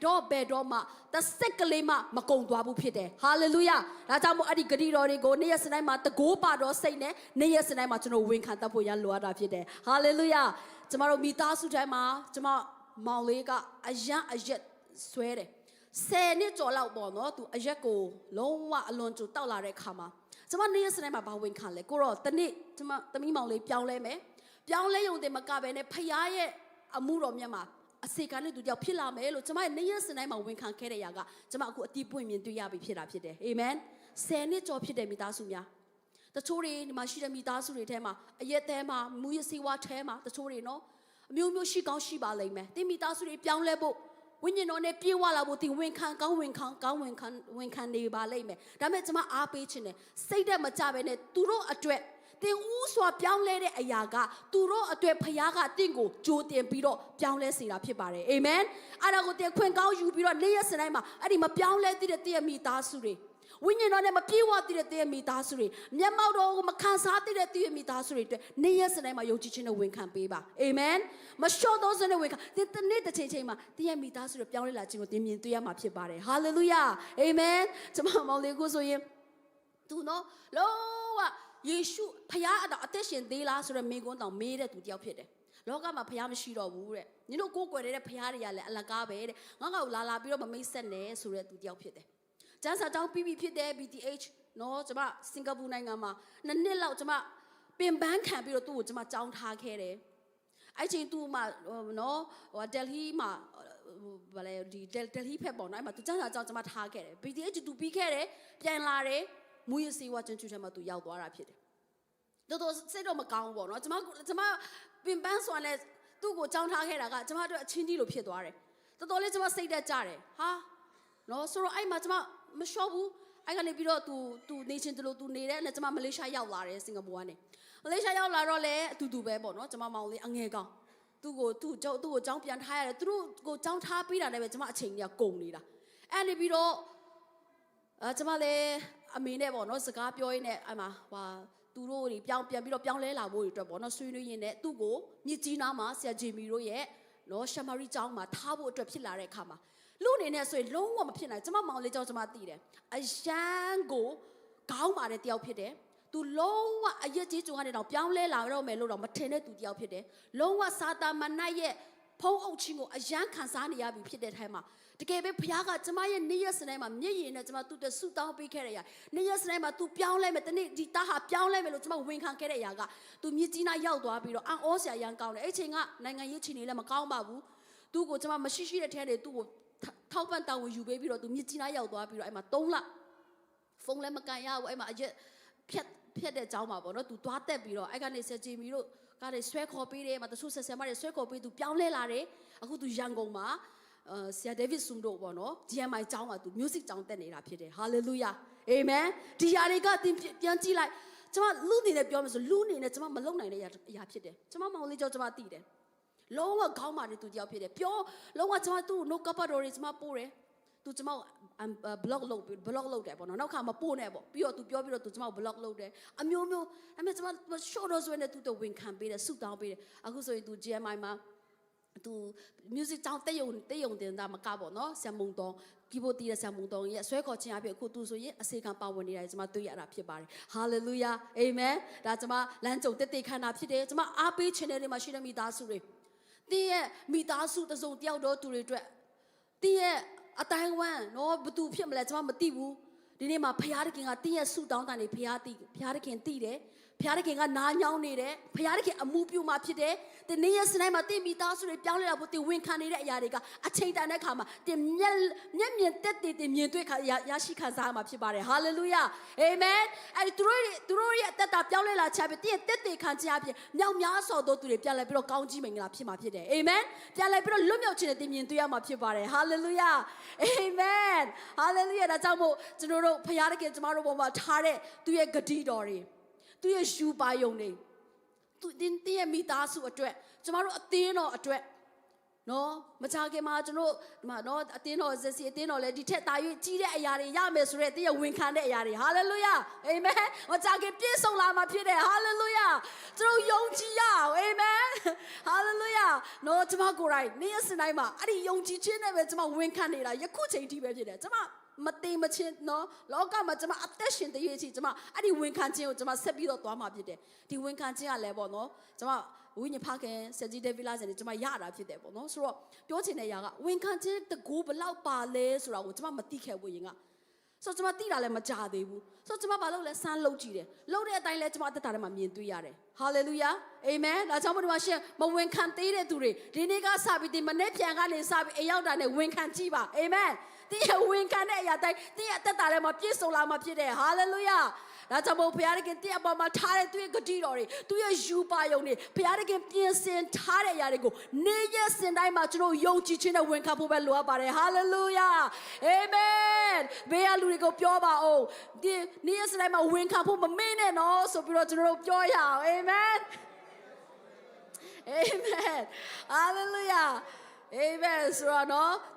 D: ်တော့မှတစ်စက်ကလေးမှမကုန်သွားဘူးဖြစ်တယ်ဟာလေလုယာဒါကြောင့်မို့အဲ့ဒီဂတိတော်တွေကိုနေ့ရက်စတိုင်းမှာတကိုးပါတော်စိတ်နဲ့နေ့ရက်စတိုင်းမှာကျွန်တော်ဝန်ခံတတ်ဖို့ရလိုအပ်တာဖြစ်တယ်ဟာလေလုယာကျမတို့မိသားစုတိုင်းမှာကျမမောင်လေးကအရက်ဆွဲတယ်10နှစ်ကျော်လောက်ပေါ့နော်သူအရက်ကိုလုံးဝအလွန်ကျူတောက်လာတဲ့ခါမှာကျမနေ့ရက်စတိုင်းမှာဘာဝန်ခံလဲကိုတော့တနေ့ကျမသမီးမောင်လေးပြောင်းလဲမယ်ပြောင်းလဲရုံတင်မကပဲနဲ့ဖခင်ရဲ့အမှုတော်မြတ်မှာအစေခံနဲ့သူကြောင့်ဖြစ်လာမယ်လို့ကျမရဲ့နေ့ရက်စတိုင်းမှာဝန်ခံခဲ့တဲ့ຢာကကျမအခုအတိပွင့်မြင်တွေ့ရပြီဖြစ်တာဖြစ်တယ်အာမင်10နှစ်ကျော်ဖြစ်တဲ့မိသားစုများတချို့တွေဒီမှာရှိတဲ့မိသားစုတွေထဲမှာအရက်ထဲမှာမူရစီဝါထဲမှာတချို့တွေနော်အမျိုးမျိုးရှိကောင်းရှိပါလိမ့်မယ်ဒီမိသားစုတွေပြောင်းလဲဖို့ဝိညာဉ်တော်နဲ့ပြေဝလာဖို့ဒီဝန်ခံနေပါလိမ့်မယ်ဒါပေမဲ့ကျမအားပေးခြင်းနဲ့စိတ်သက်မကြပဲနဲ့သူတို့အတွက်တင်ဦးစွာပြောင်းလဲတဲ့အရာကသူတို့အတွက်ဖခင်ကတင့်ကိုကြိုတင်ပြီးတော့ပြောင်းလဲစေတာဖြစ်ပါတယ်အာမင်အဲ့ဒါကိုတင်ခွင့်ကောင်းယူပြီးတော့နေ့ရက်စတိုင်းမှာအဲ့ဒီမပြောင်းလဲသေးတဲ့တည့်မိသားစုတွေဝိညာဉ်တော်နဲ့မပြေဝသေးတဲ့တည့်မိသားစုတွေမျက်မှောက်တော်ကိုမခံစားသေးတဲ့တည့်မိသားစုတွေအတွက်နေ့ရက်စတိုင်းမှာယုံကြည်ခြင်းနဲ့ဝန်ခံပေးပါအာမင်မလျှော့သောစနဲ့ဝန်ခံဒီတနေ့တစ်ချိန်မှာတည့်မိသားစုတွေပြောင်းလဲလာခြင်းကိုတင်မြင်တွေ့ရမှာဖြစ်ပါတယ်ဟာလေလုယာအာမင်ကျွန်မမောင်လေးကိုဆိုရင်သူနော်လုံးဝယေရှုဖခင်အသက်ရှင်သေးလားဆိုတော့မိကွန်းတောင်မေးတဲ့သူတယောက်ဖြစ်တယ်လောကမှာဖခင်မရှိတော့ဘူးတဲ့ညီတို့ကိုယ်ကွယ်တဲ့ဖခင်တွေကလည်းအလကားပဲတဲ့ငါ့ကိုလာပြီးတော့မမိတ်ဆက်နဲ့ဆိုတဲ့သူတယောက်ဖြစ်တယ်ကျန်းစာတောင်းပြီးဖြစ်တဲ့ BTH နော်ကျွန်မစင်ကာပူနိုင်ငံမှာနှစ်လောက်ကျွန်မပင်ပန်းခံပြီးတော့သူ့ကိုကျွန်မကြောင်းထားခဲ့တယ်အဲ့ချိန်သူ့မှာနော်ဟိုဒယ်ဟီမှာဘာလဲဒီဒယ်ဟီဖက်ပေါ့နော်အဲ့မှာသူကျန်းစာကြောင်းကျွန်မထားခဲ့တယ် BTH သူပြီးခဲ့တယ်ပြန်လာတယ်မူရစီဝါကျန်ချူထဲမှာသူရောက်သွားတာဖြစ်တယ်တော်စိတ်တော့မကောင်းဘူးပေါ့နော်ကျွန်မပင်ပန်းစွာနဲ့သူ့ကိုကြောင်းထားခဲ့တာကကျွန်မတို့အချင်းကြီးလိုဖြစ်သွားတယ်တော်လေးကျွန်မစိတ်တက်ကြတယ်ဟာနော်ဆိုတော့အဲ့မှာကျွန်မမလျှော့ဘူးအဲ့ကနေပြီးတော့သူနေချင်းတလို့သူနေတဲ့နဲ့ကျွန်မမလေးရှားရောက်လာတယ်စင်ကာပူကနေမလေးရှားရောက်လာတော့လည်းအတူတူပဲပေါ့နော်ကျွန်မမောင်လေးအငယ်ကောင်သူ့ကိုကြောင်းပြန်ထားရတယ်သူတို့ကိုကြောင်းထားပြီးတာလည်းပဲကျွန်မအချိန်ကြီးကုန်နေတာအဲ့နေပြီးတော့ကျွန်မလည်းအမေနဲ့ပေါ့နော်စကားပြောရင်းနဲ့အဲ့မှာဟာသူတို့တွေပြန်ပြီးတော့ပြောင်းလဲလာဖို့အတွက်ပေါ့နော်ဆွေးနွေးရင်းနဲ့သူ့ကိုမြစ်ကြီးနားမှာဆရာဂျေမီတို့ရဲ့နော်ရှမာရီကျောင်းမှာထားဖို့အတွက်ဖြစ်လာတဲ့အခါမှာလူအနေနဲ့ဆိုရင်လုံးဝမဖြစ်နိုင်ကျွန်မမောင်လေးကျောင်းကျွန်မသိတယ်အရန်ကိုခေါင်းမာတဲ့တယောက်ဖြစ်တယ်သူလုံးဝအရက်ကြီးကျုံကနေတော့ပြောင်းလဲလာတော့မယ်လို့တော့မထင်တဲ့သူတယောက်ဖြစ်တယ်လုံးဝစာတာမနတ်ရဲ့ဖုံးအုပ်ချင်းကိုအရန်ခံစားနေရပြီဖြစ်တဲ့ထိုင်မှာတကယ်ပဲဘုရားကကျမရဲ့နေ့ရက်စတိုင်းမှာမျက်ရည်နဲ့ကျမသူ့အတွက်ဆူတောင်းပေးခဲ့တဲ့အရာနေ့ရက်စတိုင်းမှာ तू ပြောင်းလဲမယ်တနေ့ဒီသားဟာပြောင်းလဲမယ်လို့ကျမဝန်ခံခဲ့တဲ့အရာက तू မြစ်ကြီးနားရောက်သွားပြီးတော့အော်ဆရာရန်ကောင်းတယ်အဲ့ချိန်ကနိုင်ငံရေးချီနေလည်းမကောင်းပါဘူး तू ကိုကျမမရှိရှိတဲ့ထဲတွေ तू ကိုထောက်ပံ့တာဝန်ယူပေးပြီးတော့ तू မြစ်ကြီးနားရောက်သွားပြီးတော့အဲ့မှာ3လဖုန်းလည်းမကန်ရဘူးအဲ့မှာအရက်ဖြတ်တဲ့အကြောင်းပါပေါ့နော် तू သွားတက်ပြီးတော့အဲ့ကနေဆရာဂျီမီတို့ကလည်းဆွဲခေါ်ပေးတယ်မှာတချို့ဆက်ဆံမတွေဆွဲခေါ်ပေး तू ပြောင်းလဲလာတယ်အခု तू ရန်ကုန်မှာဆရာဒေးဗစ်ဆုမ်တို့ပေါ့နော် GMI ကျောင်းမှာသူ music ကျောင်းတက်နေတာဖြစ်တယ် hallelujah amen ဒီຢာတွေကပြန်ကြည့်လိုက်ကျွန်မလူအနေနဲ့ပြောမယ်ဆိုလူအနေနဲ့ကျွန်မမလုံနိုင်တဲ့အရာဖြစ်တယ်ကျွန်မမောင်လေးကျော်ကျွန်မသိတယ်လုံးဝခေါင်းမာတဲ့သူတယောက်ဖြစ်တယ်ပြောလုံးဝကျွန်မသူ့ no cover တွေကျွန်မပို့တယ်သူကျွန်မ block လုပ်တယ်ပေါ့နော်နောက်ခါမပို့နဲ့ပေါ့ပြီးတော့သူပြောပြီးတော့သူကျွန်မ block လုပ်တယ်အမျိုးမျိုးဒါပေမဲ့ကျွန်မ short တော့ဆိုရင်သူတော့ဝင်ခံပေးတယ်ဆုတောင်းပေးတယ်အခုဆိုရင်သူ GMI မှာသူ music ကျောင်းတက်ယုံတင်တာမကပေါ့နော်ဆမ်မုံတောင်ကီဘိုတီးတဲ့ဆမ်မုံတောင်ရဲ့ဆွဲခေါ်ခြင်းအဖြစ်အခုသူဆိုရင်အစေခံပါဝင်နေတာကျွန်မတွေ့ရတာဖြစ်ပါတယ် hallelujah amen ဒါကျွန်မလမ်းကြုံတက်ခန္ဓာဖြစ်တယ်ကျွန်မအားပေးခြင်းတွေမှာရှိတဲ့မိသားစုတွေတင်းရဲ့မိသားစုတစုံတယောက်တော့သူတွေအတွက်တင်းရဲ့အတိုင်းဝမ်းနော်ဘသူဖြစ်မလဲကျွန်မမသိဘူးဒီနေ့မှာဖခင်တခင်ကတင်းရဲ့ဆုတောင်းတန်တွေဖခင်တခင်သိတယ်ဖခင်တခင်ကနားညောင်းနေတယ်ဖခင်တခင်အမှုပြုမှာဖြစ်တယ်ဒီနေ့ရက်စတိုင်းမှာတင်းမိသားစုတွေပြောင်းလဲလာဖို့တင်းဝင်ခံနေတဲ့အရာတွေကအချိန်တန်တဲ့ခါမှာတင်းမျက်မြင်တက်တင်းမြင်တွေ့ရရှိခံစားမှာဖြစ်ပါတယ်ဟာလေလုယာအာမင်အဲ့သူတို့ရဲ့အသက်တာပြောင်းလဲလာချပြီးတင်းရဲ့တက်တေခံခြင်းအပြင်မြောက်များစွာသောသူတွေပြန်လဲပြီးတော့ကောင်းကြီးမင်္ဂလာဖြစ်မှာဖြစ်တယ်အာမင်ပြန်လဲပြီးတော့လွတ်မြောက်ခြင်းနဲ့တင်းမြင်တွေ့ရမှာဖြစ်ပါတယ်ဟာလေလုယာအာမင်ဟာလေလုယာဒါကြောင့်မို့ကျွန်တော်တို့ဖခင်တခင်ကျမတို့ပေါ်မှာထားတဲ့သူရဲ့ဂတိတော်တွေ သူရဲ့ယူပါယုံနေသူတင်းရဲ့မိသားစုအတွက်ကျမတို့အသင်းတော်အတွက်နော်မချခင်မှာကျွန်တော်ဒီမှာနော်အသင်းတော်ဇက်စီအသင်းတော်လည်းဒီထက်သာ၍ကြီးတဲ့အရာတွေရမယ်ဆိုတဲ့တည့်ရဝန်ခံတဲ့အရာတွေဟာလေလုယာအာမင်မချခင်ပြည့်စုံလာမှာဖြစ်တယ်ဟာလေလုယာကျွန်တော်ယုံကြည်ရအောင်အာမင်ဟာလေလုယာနော်ကျမကိုယ်တိုင်နေ့ရက်စတိုင်းမှာအဲ့ဒီယုံကြည်ခြင်းနဲ့ပဲကျမဝန်ခံနေတာယခုချိန်ထိပဲဖြစ်တယ်ကျမမသိမချင်းနော်လောကမှာကျွန်မအသက်ရှင်တည်းရချီကျွန်မအဲ့ဒီဝန်ခံခြင်းကိုကျွန်မဆက်ပြီးတော့သွားမှာဖြစ်တယ်ဒီဝန်ခံခြင်းကလည်းပေါ့နော်ကျွန်မဝိညာဉ်ဖခင်ဆက်ကြီးဒေးဗီလာဆန်ကျွန်မရတာဖြစ်တယ်ပေါ့နော်ဆိုတော့ပြောချင်တဲ့ຢာကဝန်ခံခြင်းတကူဘလောက်ပါလဲဆိုတာကိုကျွန်မမသိခဲ့ဘူးရင်ကဆိုတော့ကျွန်မသိတာလည်းမကြသေးဘူးဆိုတော့ကျွန်မဘာလို့လဲစမ်းလုပ်ကြည့်တယ်လုပ်တဲ့အတိုင်းလဲကျွန်မအသက်တာထဲမှာမြင်တွေ့ရတယ်ဟာလေလုယာအာမင်ဒါကြောင့်မို့ဒီမှာရှင်မဝန်ခံသေးတဲ့သူတွေဒီနေ့ကစပြီးဒီမနေ့ပြန်ကနေစပြီးအိမ်ရောက်တာနဲ့ဝန်ခံကြည့်ပါအာမင်တင်းရဲ့ဝန်ခံတဲ့အရာတိုင်းတင်းရဲ့အသက်တာထဲမှာပြည့်စုံလာမှာဖြစ်တယ်ဟာလေလုယာဒါကြောင့်မို့ဘုရားသခင်တင်းအပေါ်မှာထားတဲ့သူရဲ့ဂတိတော်တွေသူရဲ့ယူပါယုံတွေဘုရားသခင်ပြင်ဆင်ထားတဲ့အရာတွေကိုနေ့ရက်စဉ်တိုင်းမှာကျွန်တော်ယုံကြည်ခြင်းနဲ့ဝန်ခံဖို့ပဲလိုအပ်ပါတယ်ဟာလေလုယာအာမင်ဘေးကလူတွေကိုပြောပါအောင်ဒီနေ့ရက်စဉ်တိုင်းမှာဝန်ခံဖို့မမေ့နဲ့နော်ဆိုပြီးတော့ကျွန်တော်တို့ပြောရအောင်အာမင်အာမင်ဟာလေလုယာအာမင်ဆိုတော့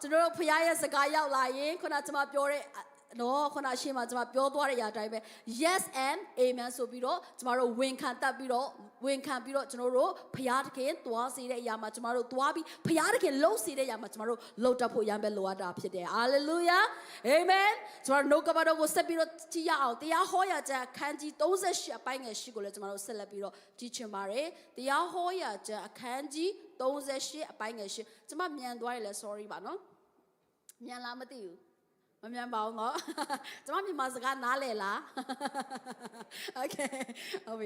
D: ကျွန်တော်တို့ဖခင်ရဲ့စကားရောက်လာရင်ခုနကျွန်မပြောတဲ့နော်ခုနရှင်းမှာကျွန်မပြောသွားတဲ့အရာတိုင်းပဲ yes and amen ဆိုပြီးတော့ကျွန်တော်တို့ဝန်ခံတတ်ပြီးတော့ဝန်ခံပြီးတော့ကျွန်တော်တို့ဖခင်တခင်သွားစေတဲ့အရာမှာကျွန်တော်တို့သွားပြီးဖခင်တခင်လှုပ်စေတဲ့အရာမှာကျွန်တော်တို့လှုပ်တတ်ဖို့ရမ်းပဲလိုအပ်တာဖြစ်တယ် hallelujah amen ကျွန်တော်တို့နှုတ်ကပတ်တော်ကိုဆက်ပြီးတော့ကြည့်ရအောင်တရားဟောရာကျမ်းအခန်းကြီး38အပိုင်းငယ်8ကိုလည်းကျွန်တော်တို့ဆက်လက်ပြီးတော့ကြည့်ချင်ပါတယ်တရားဟောရာကျမ်းအခန်းကြီး38အပိုင်းငယ်8ကျွန်မမြန်သွားရလဲ sorry ပါနော်မြန်လားမသိဘူးမမြန်ပါဘူးနော်ကျွန်မမြန်မာစကားနားလည်လား Okay ဟုတ်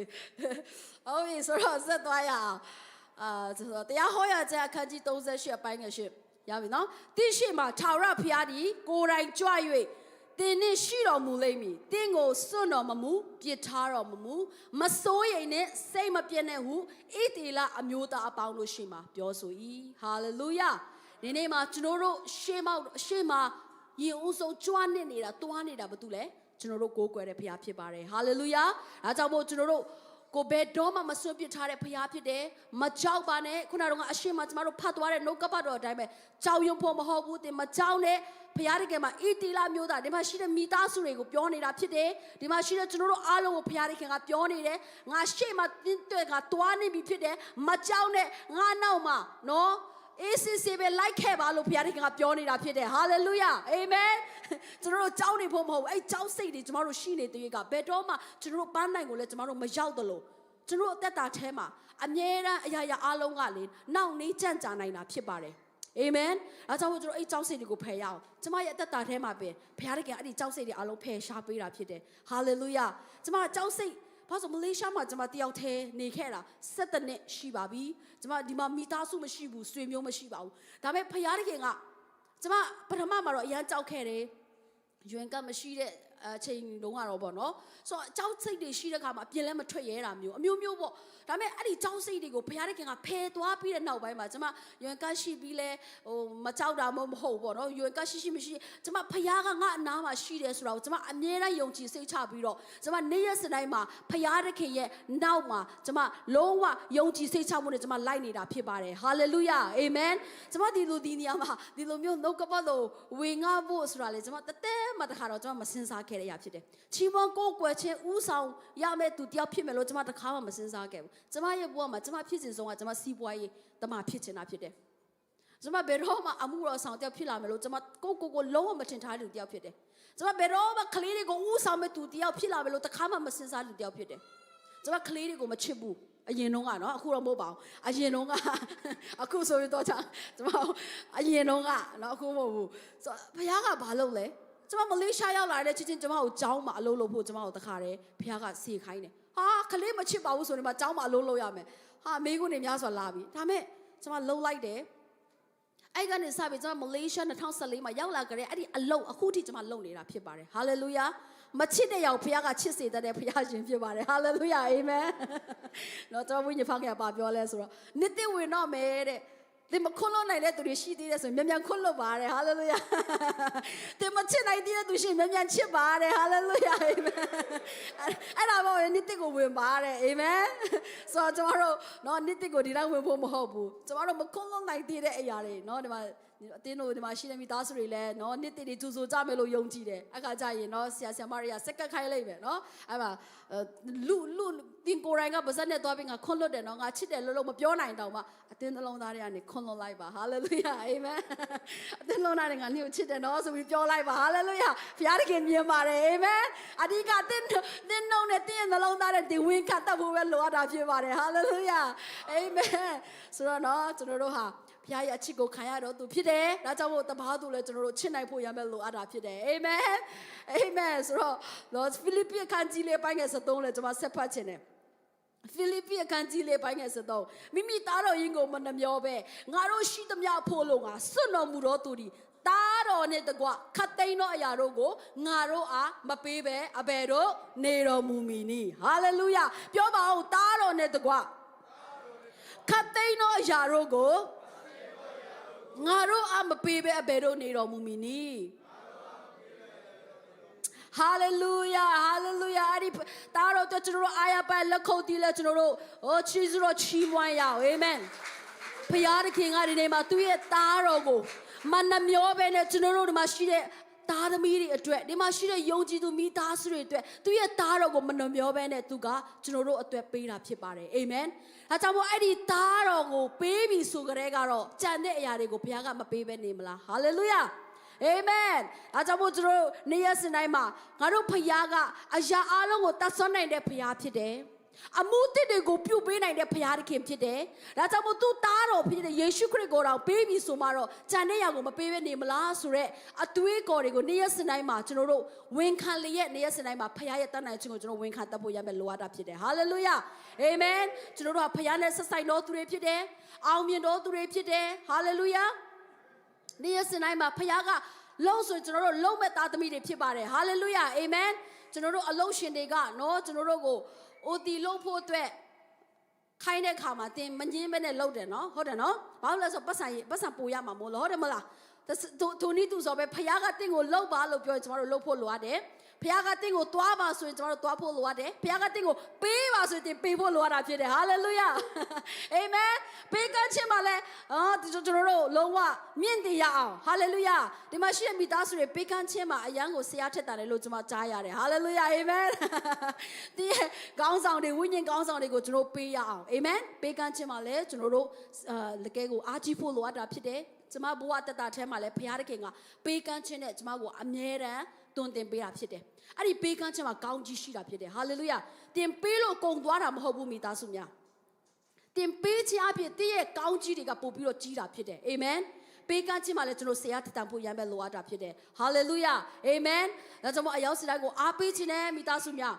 D: ပြီဆိုတော့ဆက်သွားရအောင်ဆိုတော့တရားဟောရခြင်းအခန်းကြီး38အပိုင်းငယ်8ရပြီနော်တိရှိမှာထာဝရဘုရားသည်ကိုယ်တိုင်ကြွ၍တင်းနှင့်ရှိတော်မူလိမ့်မည်တင်းကိုစွန့်တော်မမူပြစ်ထားတော်မမူမစိုးရိမ်နဲ့စိတ်မပြည့်နဲ့ဟုဣတိလအမျိုးသားအပေါင်းတို့ရှိမှာပြောဆို၏ဟာလေလုယာဒီနေ့မှာကျွန်တော်တို့ရှေ့မှာရင်ဦးဆုံးကြွားနေတာတွားနေတာဘာတူလဲကျွန်တော်တို့ကိုးကွယ်တဲ့ဘုရားဖြစ်ပါတယ်ဟာလေလုယာဒါကြောင့်မို့ကျွန်တော်တို့ကိုဘယ်တော့မှမစွန့်ပစ်ထားတဲ့ဘုရားဖြစ်တယ်မကြောက်ပါနဲ့ခုနကအရှိမကျမတို့ဖတ်သွားတဲ့နှုတ်ကပတ်တော်အတိုင်းပဲကြောက်ရွံ့ဖို့မဟုတ်ဘူးတင်မကြောက်နဲ့ဘုရားတကယ်မှာဣတိလမျိုးသားဒီမှာရှိတဲ့မိသားစုတွေကိုပြောနေတာဖြစ်တယ်ဒီမှာရှိတဲ့ကျွန်တော်တို့အားလုံးကိုဘုရားတခင်ကပြောနေတယ်ငါရှေ့မှာတင်းတွက်ကတွားနေပြီဖြစ်တယ်မကြောက်နဲ့ငါနောက်မှာနော်အေးစစ်စစ်ပဲလိုက်ခဲ့ပါလို့ဘုရားသခင်ကပြောနေတာဖြစ်တယ်ဟာလေလုယာအာမင်ကျွန်တော်တို့ကြောင်းနေဖို့မဟုတ်ဘူးအဲ့ကြောင်းစိတ်တွေကျွန်တော်တို့ရှိနေတဲ့ကဘယ်တော့မှကျွန်တော်တို့ပန်းနိုင်ကိုလည်းကျွန်တော်တို့မရောက်သလိုကျွန်တော်တို့အသက်တာထဲမှာအမြဲတမ်းအရာရာအားလုံးကလေနောက်နေကြံ့ကြာနိုင်တာဖြစ်ပါတယ်အာမင်အဲကြောင့်ကျွန်တော်အဲ့ကြောင်းစိတ်တွေကိုဖယ်ရအောင်ကျွန်မရဲ့အသက်တာထဲမှာပဲဘုရားသခင်အဲ့ဒီကြောင်းစိတ်တွေအားလုံးဖယ်ရှားပေးတာဖြစ်တယ်ဟာလေလုယာကျွန်မကြောင်းစိတ်ဘာလို့မလေးရှားမှာကျွန်မတယောက်တည်းနေခဲ့တာ7နှစ်ရှိပါပြီကျွန်မဒီမှာမိသားစုမရှိဘူးဆွေမျိုးမရှိပါဘူးဒါပေမဲ့ဖခင်တခင်ကကျွန်မပထမမှာတော့အရန်ကြောက်ခဲ့တယ်ရွင်ကမရှိတဲ့အချိန်တုန်းကတော့ပေါ့နော်ဆိုတော့ကြောက်စိတ်တွေရှိတဲ့ခါမှာအပြင်လည်းမထွက်ရဲတာမျိုးအမျိုးမျိုးပေါ့ဒါပေမဲ့အဲ့ဒီကြောက်စိတ်တွေကိုဘုရားသခင်ကဖယ်သွားပြီးတဲ့နောက်ပိုင်းမှာကျွန်မရွင်ကရှိပြီးလဲမကြောက်တာမဟုတ်ပေါ့နော်ရွင်ကရှိမရှိကျွန်မဘုရားကငါအနားမှာရှိတယ်ဆိုတာကိုကျွန်မအမြဲတမ်းယုံကြည်စိတ်ချပြီးတော့ကျွန်မနေ့ရက်စတိုင်းမှာဘုရားသခင်ရဲ့နောက်မှာကျွန်မလုံးဝယုံကြည်စိတ်ချမှုနဲ့ကျွန်မလိုက်နေတာဖြစ်ပါတယ်ဟာလေလုယာအာမင်ကျွန်မဒီနေရာမှာဒီလိုမျိုးနှုတ်ကပတ်တော်ဝင်ငါဖို့ဆိုတာလေကျွန်မတတဲမှတခါတော့ကျွန်မမစင်စားခဲ့ရဖြစ်တယ်ချီးမွမ်းကိုးကွယ်ခြင်းဥဆောင်ရမယ့်သူတယောက်ဖြစ်မယ်လို့ကျွန်မတခါမှမစင်စားခဲ့ဘူးကျွန်မရဲ့ဘဝမှာကျွန်မဖြစ်စဉ်ဆုံးကကျွန်မစီးပွားရေးတမဖြစ်ချင်တာဖြစ်တယ်ကျွန်မဘယ်တော့မှအမှုတော်ဆောင်တယောက်ဖြစ်လာမယ်လို့ကျွန်မကိုလုံးဝမထင်ထားတဲ့သူတယောက်ဖြစ်တယ်ကျွန်မဘယ်တော့မှကလေးတွေကိုဥဆောင်မဲ့သူတယောက်ဖြစ်လာမယ်လို့တခါမှမစင်စားတဲ့သူတယောက်ဖြစ်တယ်ကျွန်မကလေးတွေကိုမချစ်ဘူးအရင်တော့ကနော်အခုတော့မဟုတ်ပါဘူးအရင်တော့ကအခုဆိုရင်တော့ကျွန်မအရင်တော့ကနော်အခုမဟုတ်ဘူးဆိုဘုရားကဘာလုပ်လဲကျွန်မမလေးရှားရောက်လာတဲ့ချင်းကျွန်မကိုကြောင်းမှာအလုပ်လုပ်ဖို့ကျွန်မကိုတခါတည်းဘုရားကစေခိုင်းတယ်ဟာကလေးမချစ်ပါဘူးဆိုရင်မှကြောင်းမှာအလုပ်လုပ်ရမယ်ဟာမိကုနေများစွာလာပြီဒါမဲ့ကျွန်မလှုပ်လိုက်တယ်အဲ့ကနေစပြီးကျွန်မမလေးရှား2014မှာရောက်လာကြတဲ့အဲ့ဒီအလုပ်အခုထိကျွန်မလုပ်နေတာဖြစ်ပါတယ်ဟာလေလုယာမချစ်တဲ့ရောက်ဘုရားကချစ်စေတဲ့ဘုရားရှင်ဖြစ်ပါတယ်ဟာလေလုယာအာမင်တော့ကျွန်တော်ဝိညာဉ်ဖောက်ခဲ့ပါပြောလဲဆိုတော့နှစ်သိဝင်တော့မယ်တဲ့ သင်မခွန်းလို့နိုင်တဲ့သူတွေရှိသေးတယ်ဆိုရင်မြန်ခွန်းလို့ပါတယ်ဟာလေလုယာသင်မချစ်နိုင်သေးတဲ့သူရှိရင်မြန်ချစ်ပါတယ်ဟာလေလုယာအာမင်အဲ့ဒါပေါ့နေ့တစ်ကိုဝင်ပါတယ်အာမင်ဆိုတော့ကျွန်တော်တို့နော်နေ့တစ်ကိုဒီတိုင်းဝင်ဖို့မဟုတ်ဘူးကျွန်တော်တို့မခွန်းလို့နိုင်သေးတဲ့အရာတွေနော်ဒီမှာအတင်းတို့ဒီမှာရှိနေမိသားစုတွေလည်းနော်နေ့တစ်တွေကြိုကြမယ်လို့ယုံကြည်တယ်အခါကျရင်နော်ဆရာဆရာမတွေကစက်ကတ်ခိုင်းလိုက်ပဲနော်အဲ့မှာလူတင်ကိုယ်တိုင်ကပါဇက်နဲ့သွားပြီးငါခွန်းလွတ်တယ်နော်ငါချစ်တယ်လို့မပြောနိုင်တော့မှအတင်းနှလုံးသားတွေကနေခွန်းလွတ်လိုက်ပါဟာလေလုယာအာမင်အတင်းနှလုံးသားတွေကညှို့ချစ်တယ်နော်ဆိုပြီးပြောလိုက်ပါဟာလေလုယာဘုရားသခင်မြင်ပါတယ်အာမင်အဓိကတင်းနှုံနဲ့တင်းနှလုံးသားနဲ့ဒီဝင်ခတ်တတ်ဖို့ပဲလိုအပ်တာဖြစ်ပါတယ်ဟာလေလုယာအာမင်ဆိုတော့နော်ကျွန်တော်တို့ဟာဘုရားရဲ့အချစ်ကိုခံရတော့သူဖြစ်တယ်ဒါကြောင့်မို့တပါးသူလည်းကျွန်တော်တို့ချစ်နိုင်ဖို့ရမယ်လို့အားတာဖြစ်တယ်အာမင်အာမင်ဆိုတော့လောဖိလိပ္ပိအခန်းကြီးလေးပိုင်းငယ်73လည်းကျွန်မဆက်ဖတ်ခြင်းတယ်ဖိလိပ္ပိအခန်းကြီးလေးပိုင်းငယ်73မိမိသားတော်ရင်ကိုမနှမျောပဲငါတို့ရှိသမျှဖို့လို့ငါစွန့်တော်မူတော်သူဒီသားတော်နဲ့တကွခတ်သိမ်းသောအရာတို့ကိုငါတို့အားမပေးပဲအဘယ်တို့နေတော်မူမီနီဟာလေလုယာပြောပါဦးသားတော်နဲ့တကွခတ်သိမ်းသောအရာတို့ကိုငါတို့အမပေးပဲအဘယ်တို့နေတော်မူမီနီဟာလေလုယာဟာလေလုယာအဲ့ဒီတားတော့ကျွန်တော်တို့အာရပါလက်ခုပ်တီးလဲကျွန်တော်တို့ချီးစွာချီးမွမ်းရအောင်အာမင်ဖခင်သခင်ကဒီနေ့မှာသူ့ရဲ့တားတော်ကိုမနှမျောပဲနဲ့ကျွန်တော်တို့ဒီမှာရှိတဲ့သားသမီးတွေအတွက်ဒီမှာရှိတဲ့ယုံကြည်သူမိသားစုတွေအတွက်သူ့ရဲ့သားတော်ကိုမနှမျောပဲနဲ့သူကကျွန်တော်တို့အတွက်ပေးတာဖြစ်ပါတယ်အာမင်ဒါကြောင့်မို့အဲ့ဒီသားတော်ကိုပေးပြီဆိုကြတဲ့ကတော့ကြံတဲ့အရာတွေကိုဘုရားကမပေးပဲနေမလားဟာလေလုယာအာမင်ဒါကြောင့်မို့ကျွန်တော်နေ့ရက်စဉ်တိုင်းမှာငါတို့ဖခင်ကအရာအလုံးကိုတတ်ဆွမ်းနိုင်တဲ့ဖခင်ဖြစ်တယ်အမှုတစ်တွေကိုပြုပေးနိုင်တဲ့ဖခင်သခင်ဖြစ်တယ်ဒါကြောင့်မို့သူသားတော်ဖြစ်တဲ့ယေရှုခရစ်ကိုတော့ပေးပြီဆိုမှတော့ကြံတဲ့ရာကိုမပေးဘဲနေမလားဆိုတော့အတွေးကော်တွေကိုနေ့ရက်စဉ်တိုင်းမှာကျွန်တော်တို့ဝန်ခံလျက်နေ့ရက်စဉ်တိုင်းမှာဖခင်ရဲ့တတ်နိုင်ခြင်းကိုကျွန်တော်ဝန်ခံတတ်ဖို့ရမယ်လိုအပ်တာဖြစ်တယ်ဟာလေလုယာအာမင်ကျွန်တော်တို့ကဖခင်နဲ့ဆက်ဆိုင်တော်သူတွေဖြစ်တယ်အောင်မြင်တော်သူတွေဖြစ်တယ်ဟာလေလုယာနေ့ရက်စဉ်တိုင်းမှာဖခင်ကလုံးဆိုကျွန်တော်တို့လုံးမဲ့သားသမီးတွေဖြစ်ပါတယ်ဟာလေလုယာအာမင်ကျွန်တော်တို့အလုံးရှင်တွေကနော်ကျွန်တော်တို့ကိုအိုတီလုံးဖို့အတွက်ခိုင်းတဲ့ခါမှာတင်မငင်းပဲနဲ့လှုပ်တယ်နော်ဟုတ်တယ်နော်ဘာလို့လဲဆိုပတ်စံပူရမှာမို့လို့ဟုတ်တယ်မလားသူနီးသူဆိုပဲဖခင်ကတင့်ကိုလှုပ်ပါလို့ပြောကျွန်တော်တို့လှုပ်ဖို့လိုအပ်တယ်ဖခင်ကတင့်ကိုသွားပါဆိုရင်ကျွန်တော်တို့သွားဖို့လိုအပ်တယ်ဖခင်ကတင့်ကိုပေးပါဆိုရင်ပေးဖို့လိုအပ်တာဖြစ်တယ်ဟာလေလုယာအာမင်ပေးကမ်းခြင်းမှာလဲကျွန်တော်တို့လုံးဝမြင့်တင်ရအောင်ဟာလေလုယာဒီမှာရှိတဲ့မိသားစုတွေပေးကမ်းခြင်းမှာအယံကိုဆရာထက်တာတယ်လို့ကျွန်မကြားရတယ်ဟာလေလုယာအာမင်ဒီကောင်းဆောင်တွေဝိညာဉ်ကောင်းဆောင်တွေကိုကျွန်တော်ပေးရအောင်အာမင်ပေးကမ်းခြင်းမှာလဲကျွန်တော်တို့လကဲကိုအားကြီးဖို့လိုအပ်တာဖြစ်တယ်ကျမဘဝတတထဲမှာလဲဘုရားသခင်ကပေးကမ်းခြင်းနဲ့ကျမကိုအမြဲတမ်းတွင်တင်ပေးတာဖြစ်တယ်အဲ့ဒီပေးကမ်းခြင်းမှာကောင်းကြီးရှိတာဖြစ်တယ်ဟာလေလုယာတင်ပေးလို့ကုန်သွားတာမဟုတ်ဘူးမိသားစုများတင်ပေးခြင်းအဖြစ်တည့်ရဲ့ကောင်းကြီးတွေကပို့ပြီးတော့ကြီးတာဖြစ်တယ်အာမင်ပေးကမ်းခြင်းမှာလည်းကျွန်တော်ဆရာထတန်ဖို့ရမ်းပဲလိုအပ်တာဖြစ်တယ်ဟာလေလုယာအာမင်ဒါကြောင့်မို့အယောက်စတိုင်းကိုအားပေးခြင်းနဲ့မိသားစုမျာ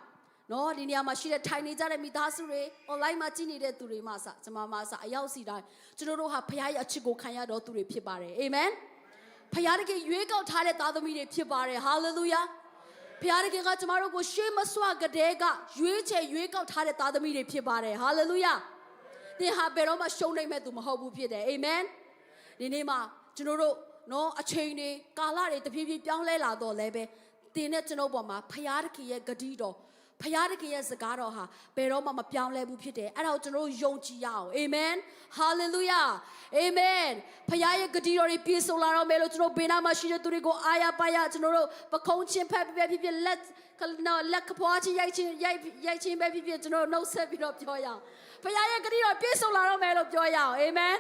D: းနော်ဒီနေရာမှာရှိတဲ့ထိုင်နေကြတဲ့မိသားစုတွေ online မှာကြည့်နေတဲ့သူတွေမှစကျွန်မမှစအယောက်စီတိုင်းကျွန်တော်တို့ဟာဖခင်ရဲ့အချစ်ကိုခံရတော်သူတွေဖြစ်ပါတယ်အာမင်ဖခင်တကယ်ရွေးကောက်ထားတဲ့သားသမီးတွေဖြစ်ပါတယ်ဟာလေလုယာဖခင်တကယ်ကကျွန်တော်တို့ကိုရှေးမစွာကတည်းကရွေးချယ်ရွေးကောက်ထားတဲ့သားသမီးတွေဖြစ်ပါတယ်ဟာလေလုယာသင်ဟာဘယ်တော့မှရှုံးနိုင်မဲ့သူမဟုတ်ဘူးဖြစ်တယ်အာမင်ဒီနေ့မှာကျွန်တော်တို့နော်အချိန်တွေကာလတွေတဖြည်းဖြည်းပြောင်းလဲလာတော့လဲပဲသင်နဲ့ကျွန်တော်ပေါ်မှာဖခင်တကယ်ရဲ့ဂတိတော်ဖခင်တခင်ရဲ့စကားတော်ဟာဘယ်တော့မှမပြောင်းလဲဘူးဖြစ်တယ်အဲ့ဒါကိုကျွန်တော်တို့ယုံကြည်ရအောင်အာမင်ဟာလေလုယာအာမင်ဖခင်ရဲ့ဂတိတော်တွေပြည့်စုံလာတော့မယ်လို့ကျွန်တော်ဘေးနားမှာရှိတဲ့သူတွေကိုအားရပါရကျွန်တော်တို့ပခုံးချင်းဖက်ဖြစ်ဖြစ်လက်ကဖွားချင်းရိုက်ချင်းပဲဖြစ်ဖြစ်ကျွန်တော်နှုတ်ဆက်ပြီးတော့ပြောရအောင်ဖခင်ရဲ့ဂတိတော်ပြည့်စုံလာတော့မယ်လို့ပြောရအောင်အာမင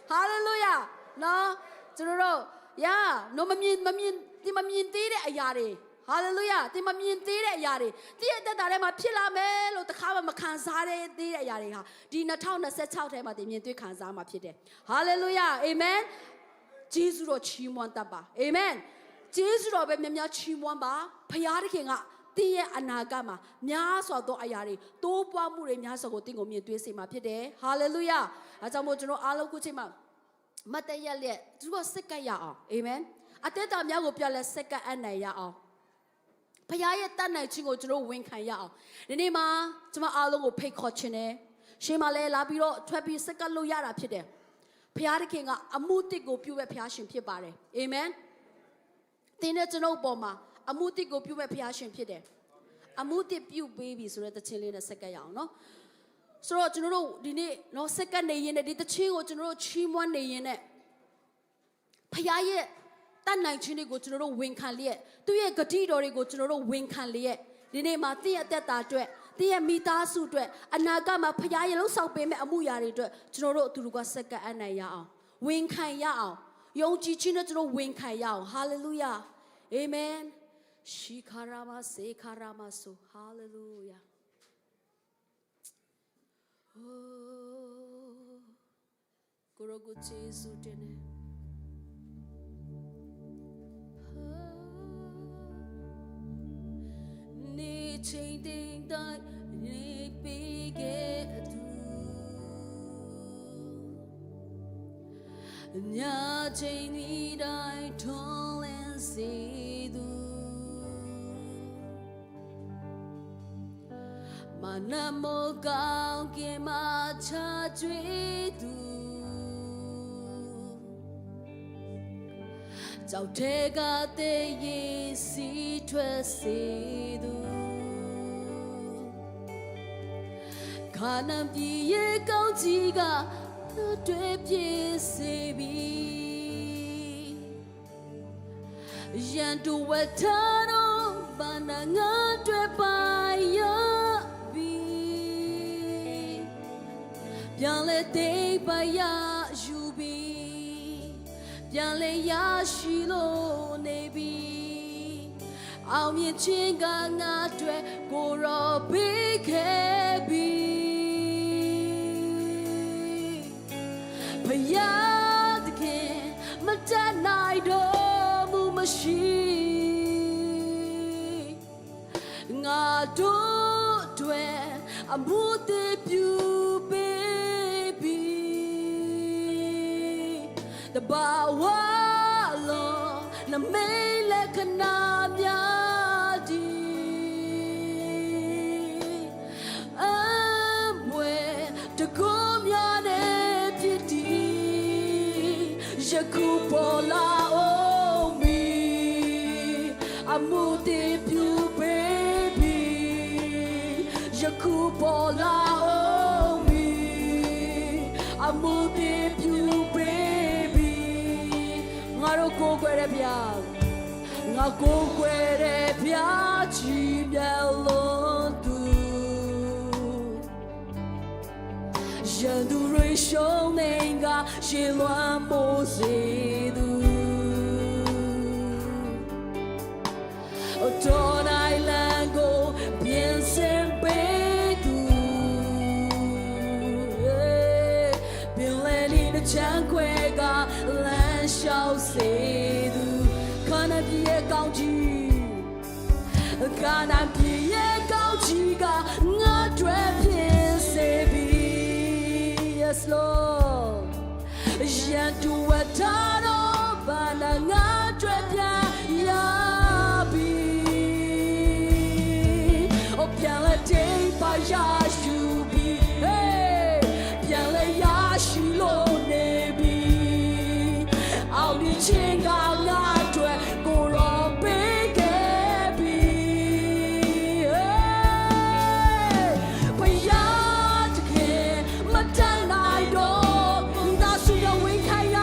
D: ်ဟာလေလုယာနော်ကျွန်တော်တို့နော်မမြင်သေးတဲ့အရာတွေဟာလေလုယာတင်မမြင်သေးတဲ့အရာတွေတည့်ရဲ့တက်တာထဲမှာဖြစ်လာမယ်လို့တခါမှမခံစားသေးတဲ့အရာတွေဟာဒီ2026ထဲမှာတင်မြင်တွေ့ခံစားမှာဖြစ်တယ်ဟာလေလုယာအာမင်ဂျေဇုတော်ချီးမွမ်းတတ်ပါအာမင်ဂျေဇုတော်ပဲများများချီးမွမ်းပါဖခင်သခင်ကတင်းရဲ့အနာဂတ်မှာများစွာသောအရာတွေတိုးပွားမှုတွေများစွာကိုတင်းကိုမြင်တွေ့စေမှာဖြစ်တယ်ဟာလေလုယာအဲကြောင့်မို့ကျွန်တော်အားလုံးခုချိန်မှာမတ်တရက်လက်သူတို့စက္ကပ်ရအောင်အာမင်အသက်တာများကိုပြလဲစက္ကပ်အနိုင်ရအောင်ဖခင်ရဲ့တတ်နိုင်ခြင်းကိုကျွန်တော်ဝန်ခံရအောင်ဒီနေ့မှာကျွန်မအားလုံးကိုဖိတ်ခေါ်ခြင်းနဲ့ရှင်မလဲလာပြီးတော့ထွက်ပြီးစက္ကပ်လို့ရတာဖြစ်တယ် ဖခင်တခင်ကအမှုတစ်ကိုပြုမဲ့ဖခင်ရှင်ဖြစ်ပါတယ်အာမင်သင်နဲ့ကျွန်တော်ပေါ်မှာအမှုတစ်ကိုပြုမဲ့ဖခင်ရှင်ဖြစ်တယ်အမှုတစ်ပြုပေးပြီဆိုတဲ့တခြင်းလေးနဲ့ဆက်ကပ်ရအောင်နော်ဆိုတော့ကျွန်တော်တို့ဒီနေ့နော်ဆက်ကပ်နေရင်နဲ့ဒီတခြင်းကိုကျွန်တော်တို့ချီးမွမ်းနေရင်နဲ့ဖခင်ရဲ့တတ်နိုင်ခြင်းတွေကိုကျွန်တော်တို့ဝန်ခံလျက်သူ့ရဲ့ဂတိတော်တွေကိုကျွန်တော်တို့ဝန်ခံလျက်ဒီနေ့မှာတင့်ရဲ့အသက်တာအတွက်တင့်ရဲ့မိသားစုအတွက်အနာဂတ်မှာဖခင်ရဲ့လှုပ်ဆောင်ပေးမဲ့အမှုရာတွေအတွက်ကျွန်တော်တို့အတူတူကဆက်ကပ်အနိုင်ရအောင်ဝန်ခံရအောင်ယုံကြည်ခြင်းနဲ့ကျွန်တော်ဝန်ခံရအောင်ဟာလေလုယာအာမင်ရှိခါရာမစေခါရာမဆိုဟာလေလုယာကိုရောကိုယေရှုတင်နေနေချင်းတင်တိုင်းနေပေးခဲ့သူညာချင်းဒီတိုင်းထွန်လင်းစေသူမနမောကောင်းကင်မှာချကျွေးသူကြောက်တဲ့ကတဲ့ရေစီထွက်စေသူခါနံပြေရဲ့ကောင်းကြီးကတွေ့ပြည့်စေပြီရန်တူဝတ်ထားတော့ဘာနာငါတွေ့ပါရပြီပြန်လဲတိတ်ပါရယူပြီပြန်လဲရရှိလို့နေပြီအောင်မြင်ခြင်းကငါတွေ့ကိုရောပေးခဲ့ပြီဖယားတခင်မတတ်နိုင်တော့မှုမရှိငါတို့တွေအမှုတည်ပြုပေးပြီတဘာဝလုံးနမေးလက်ခဏများဒီအမွေတကူများနဲ့ဖြစ်ဒီယခုပေါ်လာအောင်မီအမှုတည်ပြုပေးပြီယခုပေါ်လာအောင်မီအမှုတည်ပြုပေးပြီငါတို့ကိုယ်ွယ်တဲ့ဗျာငါကိုယ်ွယ်တဲ့ဗျာချီးမြှောက်လို့သူရန်သူတွေရှုံးနေကရှေလွမ်းမိုးစေသူတော်နိုင်လန်ကိုပြင်ဆင်ပေးသူပင်လယ်လေးနဲ့ချမ်းခွဲကလမ်းလျှောက်စေသူခန္ဓာပြည့်ကောင်းကြီးခန္ဓာပြည့်ကောင်းကြီးကငါတွေ့ပြင်စေပြီ Yes Lord ရန်သူဝတ်ထားတော့ဘာနာငါတွေ့ပြန်ရပြီပြန်လဲတိတ်ပါရရှိပြီပြန်လဲရရှိလို့နေပြီအောင်ဒီချင်းကငါတွေ့ကိုရောပေးခဲ့ပြီဘုရားတခင်မတန်နိုင်တော့ဒါဆိုရဝင်ခိုင်းရ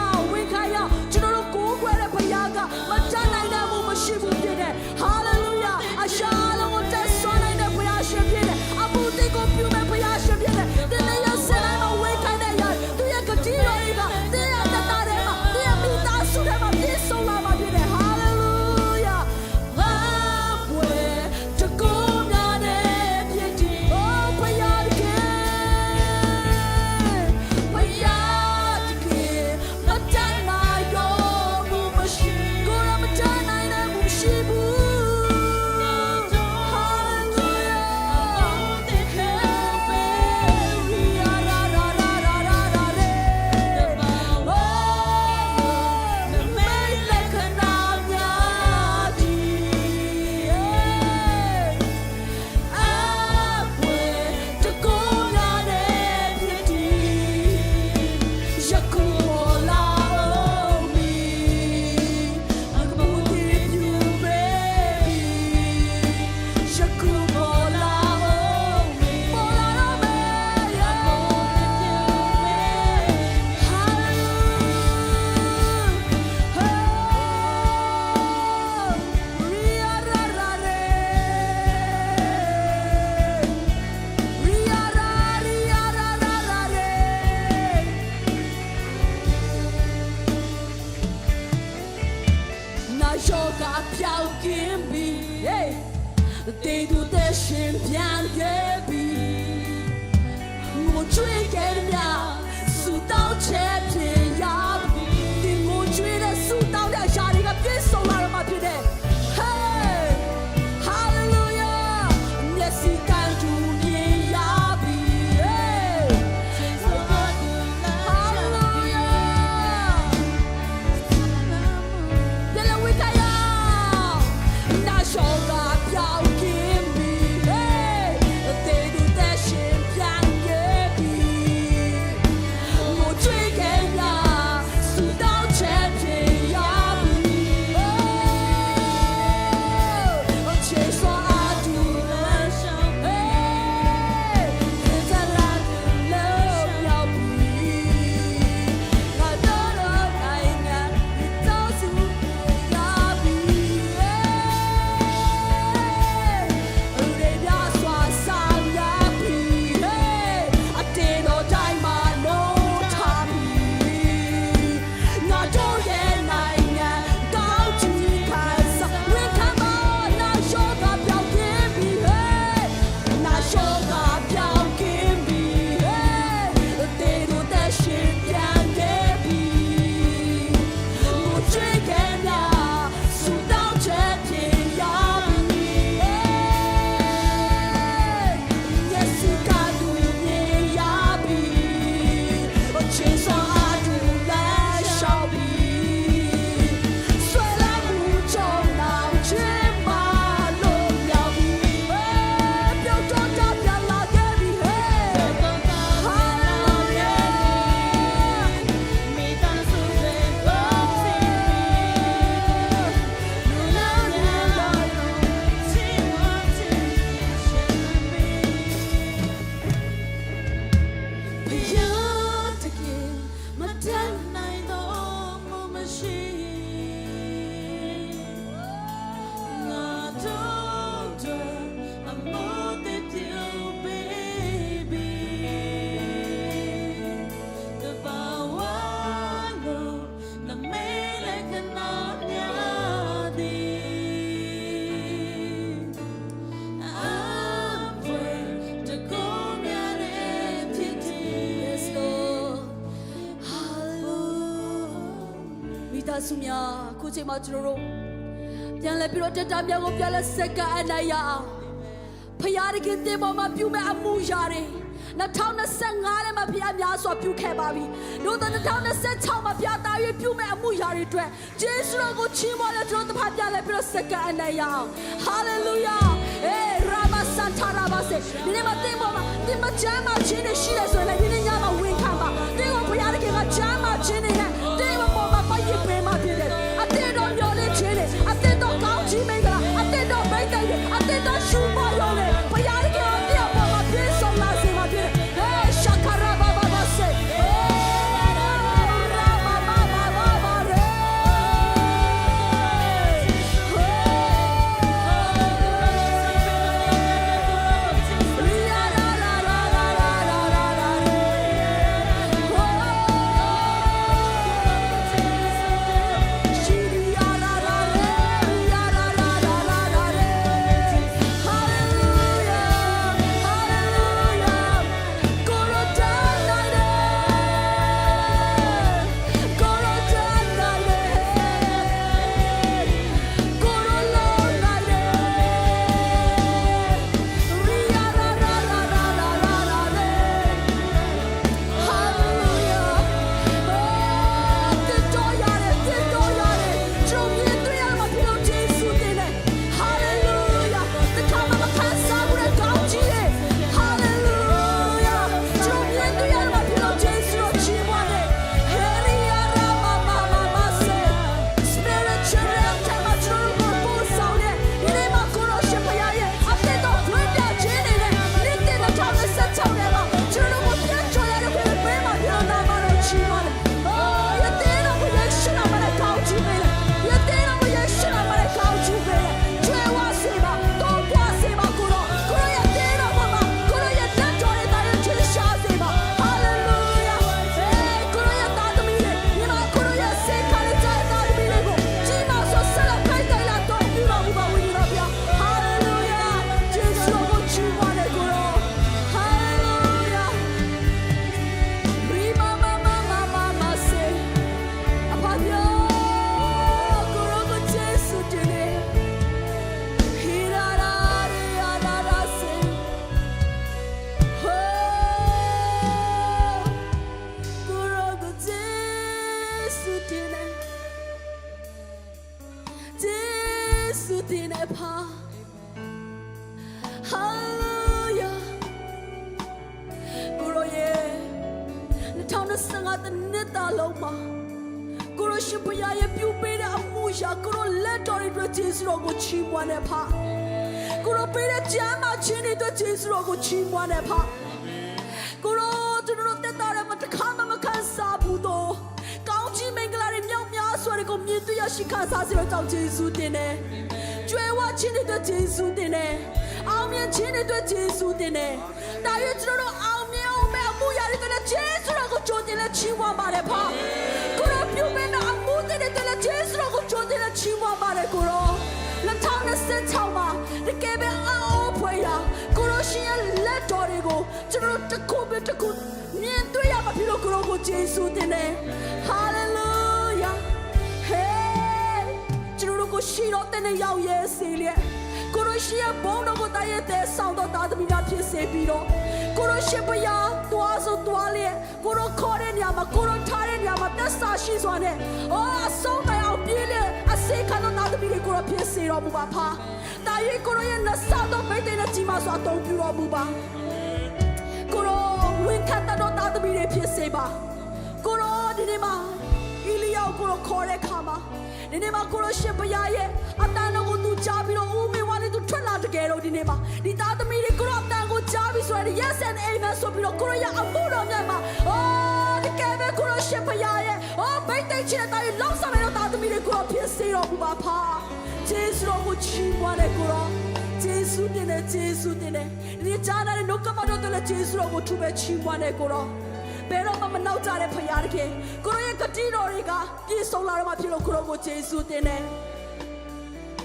D: ကျွန်တော်တို့ကိုယ်ွယ်တဲ့ဘုရားကမတန်နိုင်တဲ့မှုမရှိဘူးဖြစ်တယ် Hallelujah အရှာလုံးကိုတက်ဆွမ်းနိုင်တဲ့ဘုရားရှင်ဖြစ်တယ်အမှုတိတ်ကိုပြုမဲ့ဘုရားရှင်ဖြစ်တယ်သင်နဲ့ရဆက်လိုက်မဝင်ခိုင်းတဲ့ရသူရဲ့ဂတိတော်တွေကသင်ရဲ့တတထဲမှာသင်ရဲ့မိသားစုထဲမှာပြည့်စုံလာမှာဖြစ်တယ် Hallelujah ဘာဘွယ်တကူများနဲ့ဖြစ်တယ် Oh ဘုရားတခင်ဘုရားတခင်မတန်နိုင်တော့ဘူးမရှိကိုရမတ
A: show got pyaokin bi hey they do the shin pian ye bi mo chui ke mya su dao che pyin ya bi ti mo chui de su dao de ya ri ga pyin song la ma phit de hey hallelujah myesi kan ju yin ya bi heyစုများခုချိန်မှာကျွန်တော်တို့ပြန်လဲပြီးတော့တက်တာများကိုပြန်လဲစက္ကအနိုင်ရအောင်ဖယားတခင်တင်ပေါ်မှာပြုမဲ့အမှုရာတွေ2025ထဲမှာဖယားများစွာပြုခဲ့ပါပြီတို့2026မှာဖယားတာ၍ပြုမဲ့အမှုရာတွေအတွက်ဂျေဆုတော်ကိုချီးမွမ်းလဲကျွန်တော်တဖာပြန်လဲပြီးတော့စက္ကအနိုင်ရအောင်ဟာလေလုယာအေးရာမစန်တာရာဘာစေဒီနေ့မှာတင်ပေါ်မှာတင်မချမ်းမှာချင်းနေရှိတယ်ဆိုရင်လည်းဒီနေ့ညမှာဝင်ခံပါတင်ကိုဖယားတခင်ကချမ်းမှာချင်းနေနဲ့တင်ပေါ်မှာပိုက်ရပေးမှာဖြစ်တယ်အတင်းတော်မျောလေးချင်းနေအတင်းတော်ကောင်းချီးမင်္ဂလာအတင်းတော်မိတ်တိုင်အတင်းတော်ရှူမရောလေဖယားတခင်ကိုတင်ပေါ်မှာပြည့်စုံလာစေမှာဖြစ်တယ်ရှာကာရာဘာဘာဘာစေ
D: ဆုတင်နေဖာ Hallelujah ကိုရောရဲ့2025တနှစ်တာလုံးမှာကိုရောရှင်ဘုရားရဲ့ပြုပေးတဲ့အမှုရာကိုရောလက်တော်တွေအတွက်ယေရှုတော်ကိုချီးမွမ်းနေဖာကိုရောပေးတဲ့ကျမ်းမာခြင်းတွေအတွက်ယေရှုတော်ကိုချီးမွမ်းနေဖာကိုရောကျွန်တော်တက်တာလည်းတခါမှမခံစားဘူးတော့ကောင်းချီးမင်္ဂလာတွေမြောက်များစွာတွေကိုမြင်တွေ့ရရှိခံစားစေတော့ကြောင့်ယေရှုတင်တယ်ကျွဲဝခြင်းတွေအတွက်ယေရှုတင်တယ်အောင်မြင်ခြင်းတွေအတွက်ယေရှုတင်တယ်ဒါရွေးကျွန်တော်အောင်မြင်အောင်မဲ့အမှုရာတွေအတွက်ယေရှုတော်ကိုကြိုတင်လက်ချီးမွမ်းပါတယ်ဖာကိုရောပြုပေးမဲ့အမှုတွေအတွက်ယေရှုတော်ကိုကြိုတင်လက်ချီးမွမ်းပါတယ်ကိုရော2026မှာတကယ်ပဲအော်ဖွယ်ရာကိုရောရှင်ရဲ့လက်တော်တွေကိုကျွန်တော်တခုပဲတခုမြင်တွေ့ရမှာဖြစ်လို့ကိုရောကိုယေရှုတင်တယ် Hallelujah Hey ကျွန်တော်ကိုရှိတော်တဲ့ရောက်ရဲ့စေလျက်ကိုရောရှင်ရဲ့ဘုန်းတော်ကိုတရတဲ့ဆောင်တော်သားသမီးများဖြစ်စေပြီးတော့ကိုရောရှင်ဘုရားတွားဆိုတွားလျက်ကိုရောခေါ်တဲ့နေရာမှာကိုရောထားတဲ့နေရာမှာသက်သာရှိစွာနဲ့အဆုံးတိုင်အောင်ပြည့်လျက်အစေခံတော်သားသမီးတွေကိုရောဖြစ်စေတော်မူပါဖာတာ၍ကိုရောရဲ့နှဆတော်မိတ်တဲ့ကြီးမားစွာတုံးပြတော်မူပါကိုရောဝင်ခတ်တော်သားသမီးတွေဖြစ်စေပါကိုရောဒီနေ့မှာအီလီယာကိုရောခေါ်တဲ့ခါမှာဒီနေ့မှာကိုရောရှင်ဘုရားရဲ့အတန်တော်ကိုသူကြားပြီးတော့ဦးမေဝါနဲ့သူထွက်လာတကယ်တော့ဒီနေ့မှာဒီသားသမီးတွေကိုရောအတန်ကိုကြားပြီးဆိုရင် yes and amen ဆိုပြီးတော့ကိုရောရဲ့အမှုတော်များမှာဒီကဲပဲကိုရောရှင်ဘုရားရဲ့ဗိတ်သိက်ချင်တဲ့တာရဲ့လောက်ဆောင်တဲ့သားသမီးတွေကိုရောဖြစ်စေတော်မူပါဖာဂျေစုတော်ကိုချီးမွမ်းတဲ့ကိုရောဂျေစုတင်တဲ့ဂျေစုတင်တဲ့ဒီကြားနာတဲ့နှုတ်ကပတ်တော်တွေဂျေစုတော်ကိုထူပဲချီးမွမ်းတဲ့ကိုရောဘယ်တော့မှမနောက်ကြတဲ့ဖခင်တခင်ကိုရောရဲ့ဂတိတော်တွေကပြည့်စုံလာတော့မှဖြစ်လို့ကိုရောကိုယေရှုတင်တယ်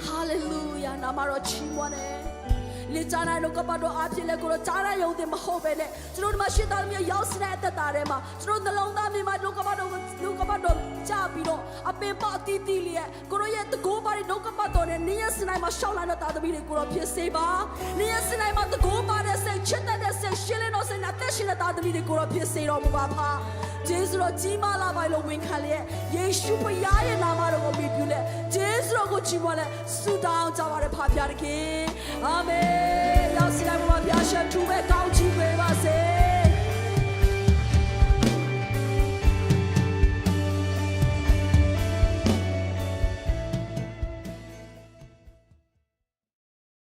D: ဟာလေလုယာနာမတော်ချီးမွမ်းတယ်လေကြားနာတော့ကပတ်တော်အားဖြင့်လဲကိုရောကြားရယုံတယ်မဟုတ်ပဲနဲ့ကျွန်တော်တို့မှာရှင်းသားမျိုးရောက်စတဲ့အသက်တာထဲမှာကျွန်တော်နှလုံးသားမြေမှာနှုတ်ကပတ်တော်ကြားပြီးတော့အပင်ပအတီးတီးလေးကိုရောရဲ့တကိုးပါးနှုတ်ကပတ်တော်နဲ့နင်းရစနိုင်မှာရှောက်လာတဲ့သားသမီးတွေကိုရောဖြစ်စေပါနင်းရစနိုင်မှာတကိုးပါးတဲ့စိတ်ချစ်တဲ့စိတ်ရှင်းလင်းတော်စိတ်နဲ့အသက်ရှင်တဲ့သားသမီးတွေကိုရောဖြစ်စေတော်မူပါဖာဂျေဇုတော်ကြီးမားလာပါလို့ဝင်ခံလျက်ယေရှုဖခင်ရဲ့နာမတော်ကိုမြည်ပြုလက်ဂျေဇုတော်ကိုချီးမွမ်းလက်ဆုတောင်းကြပါရဖာဖျားတခင်အာမင်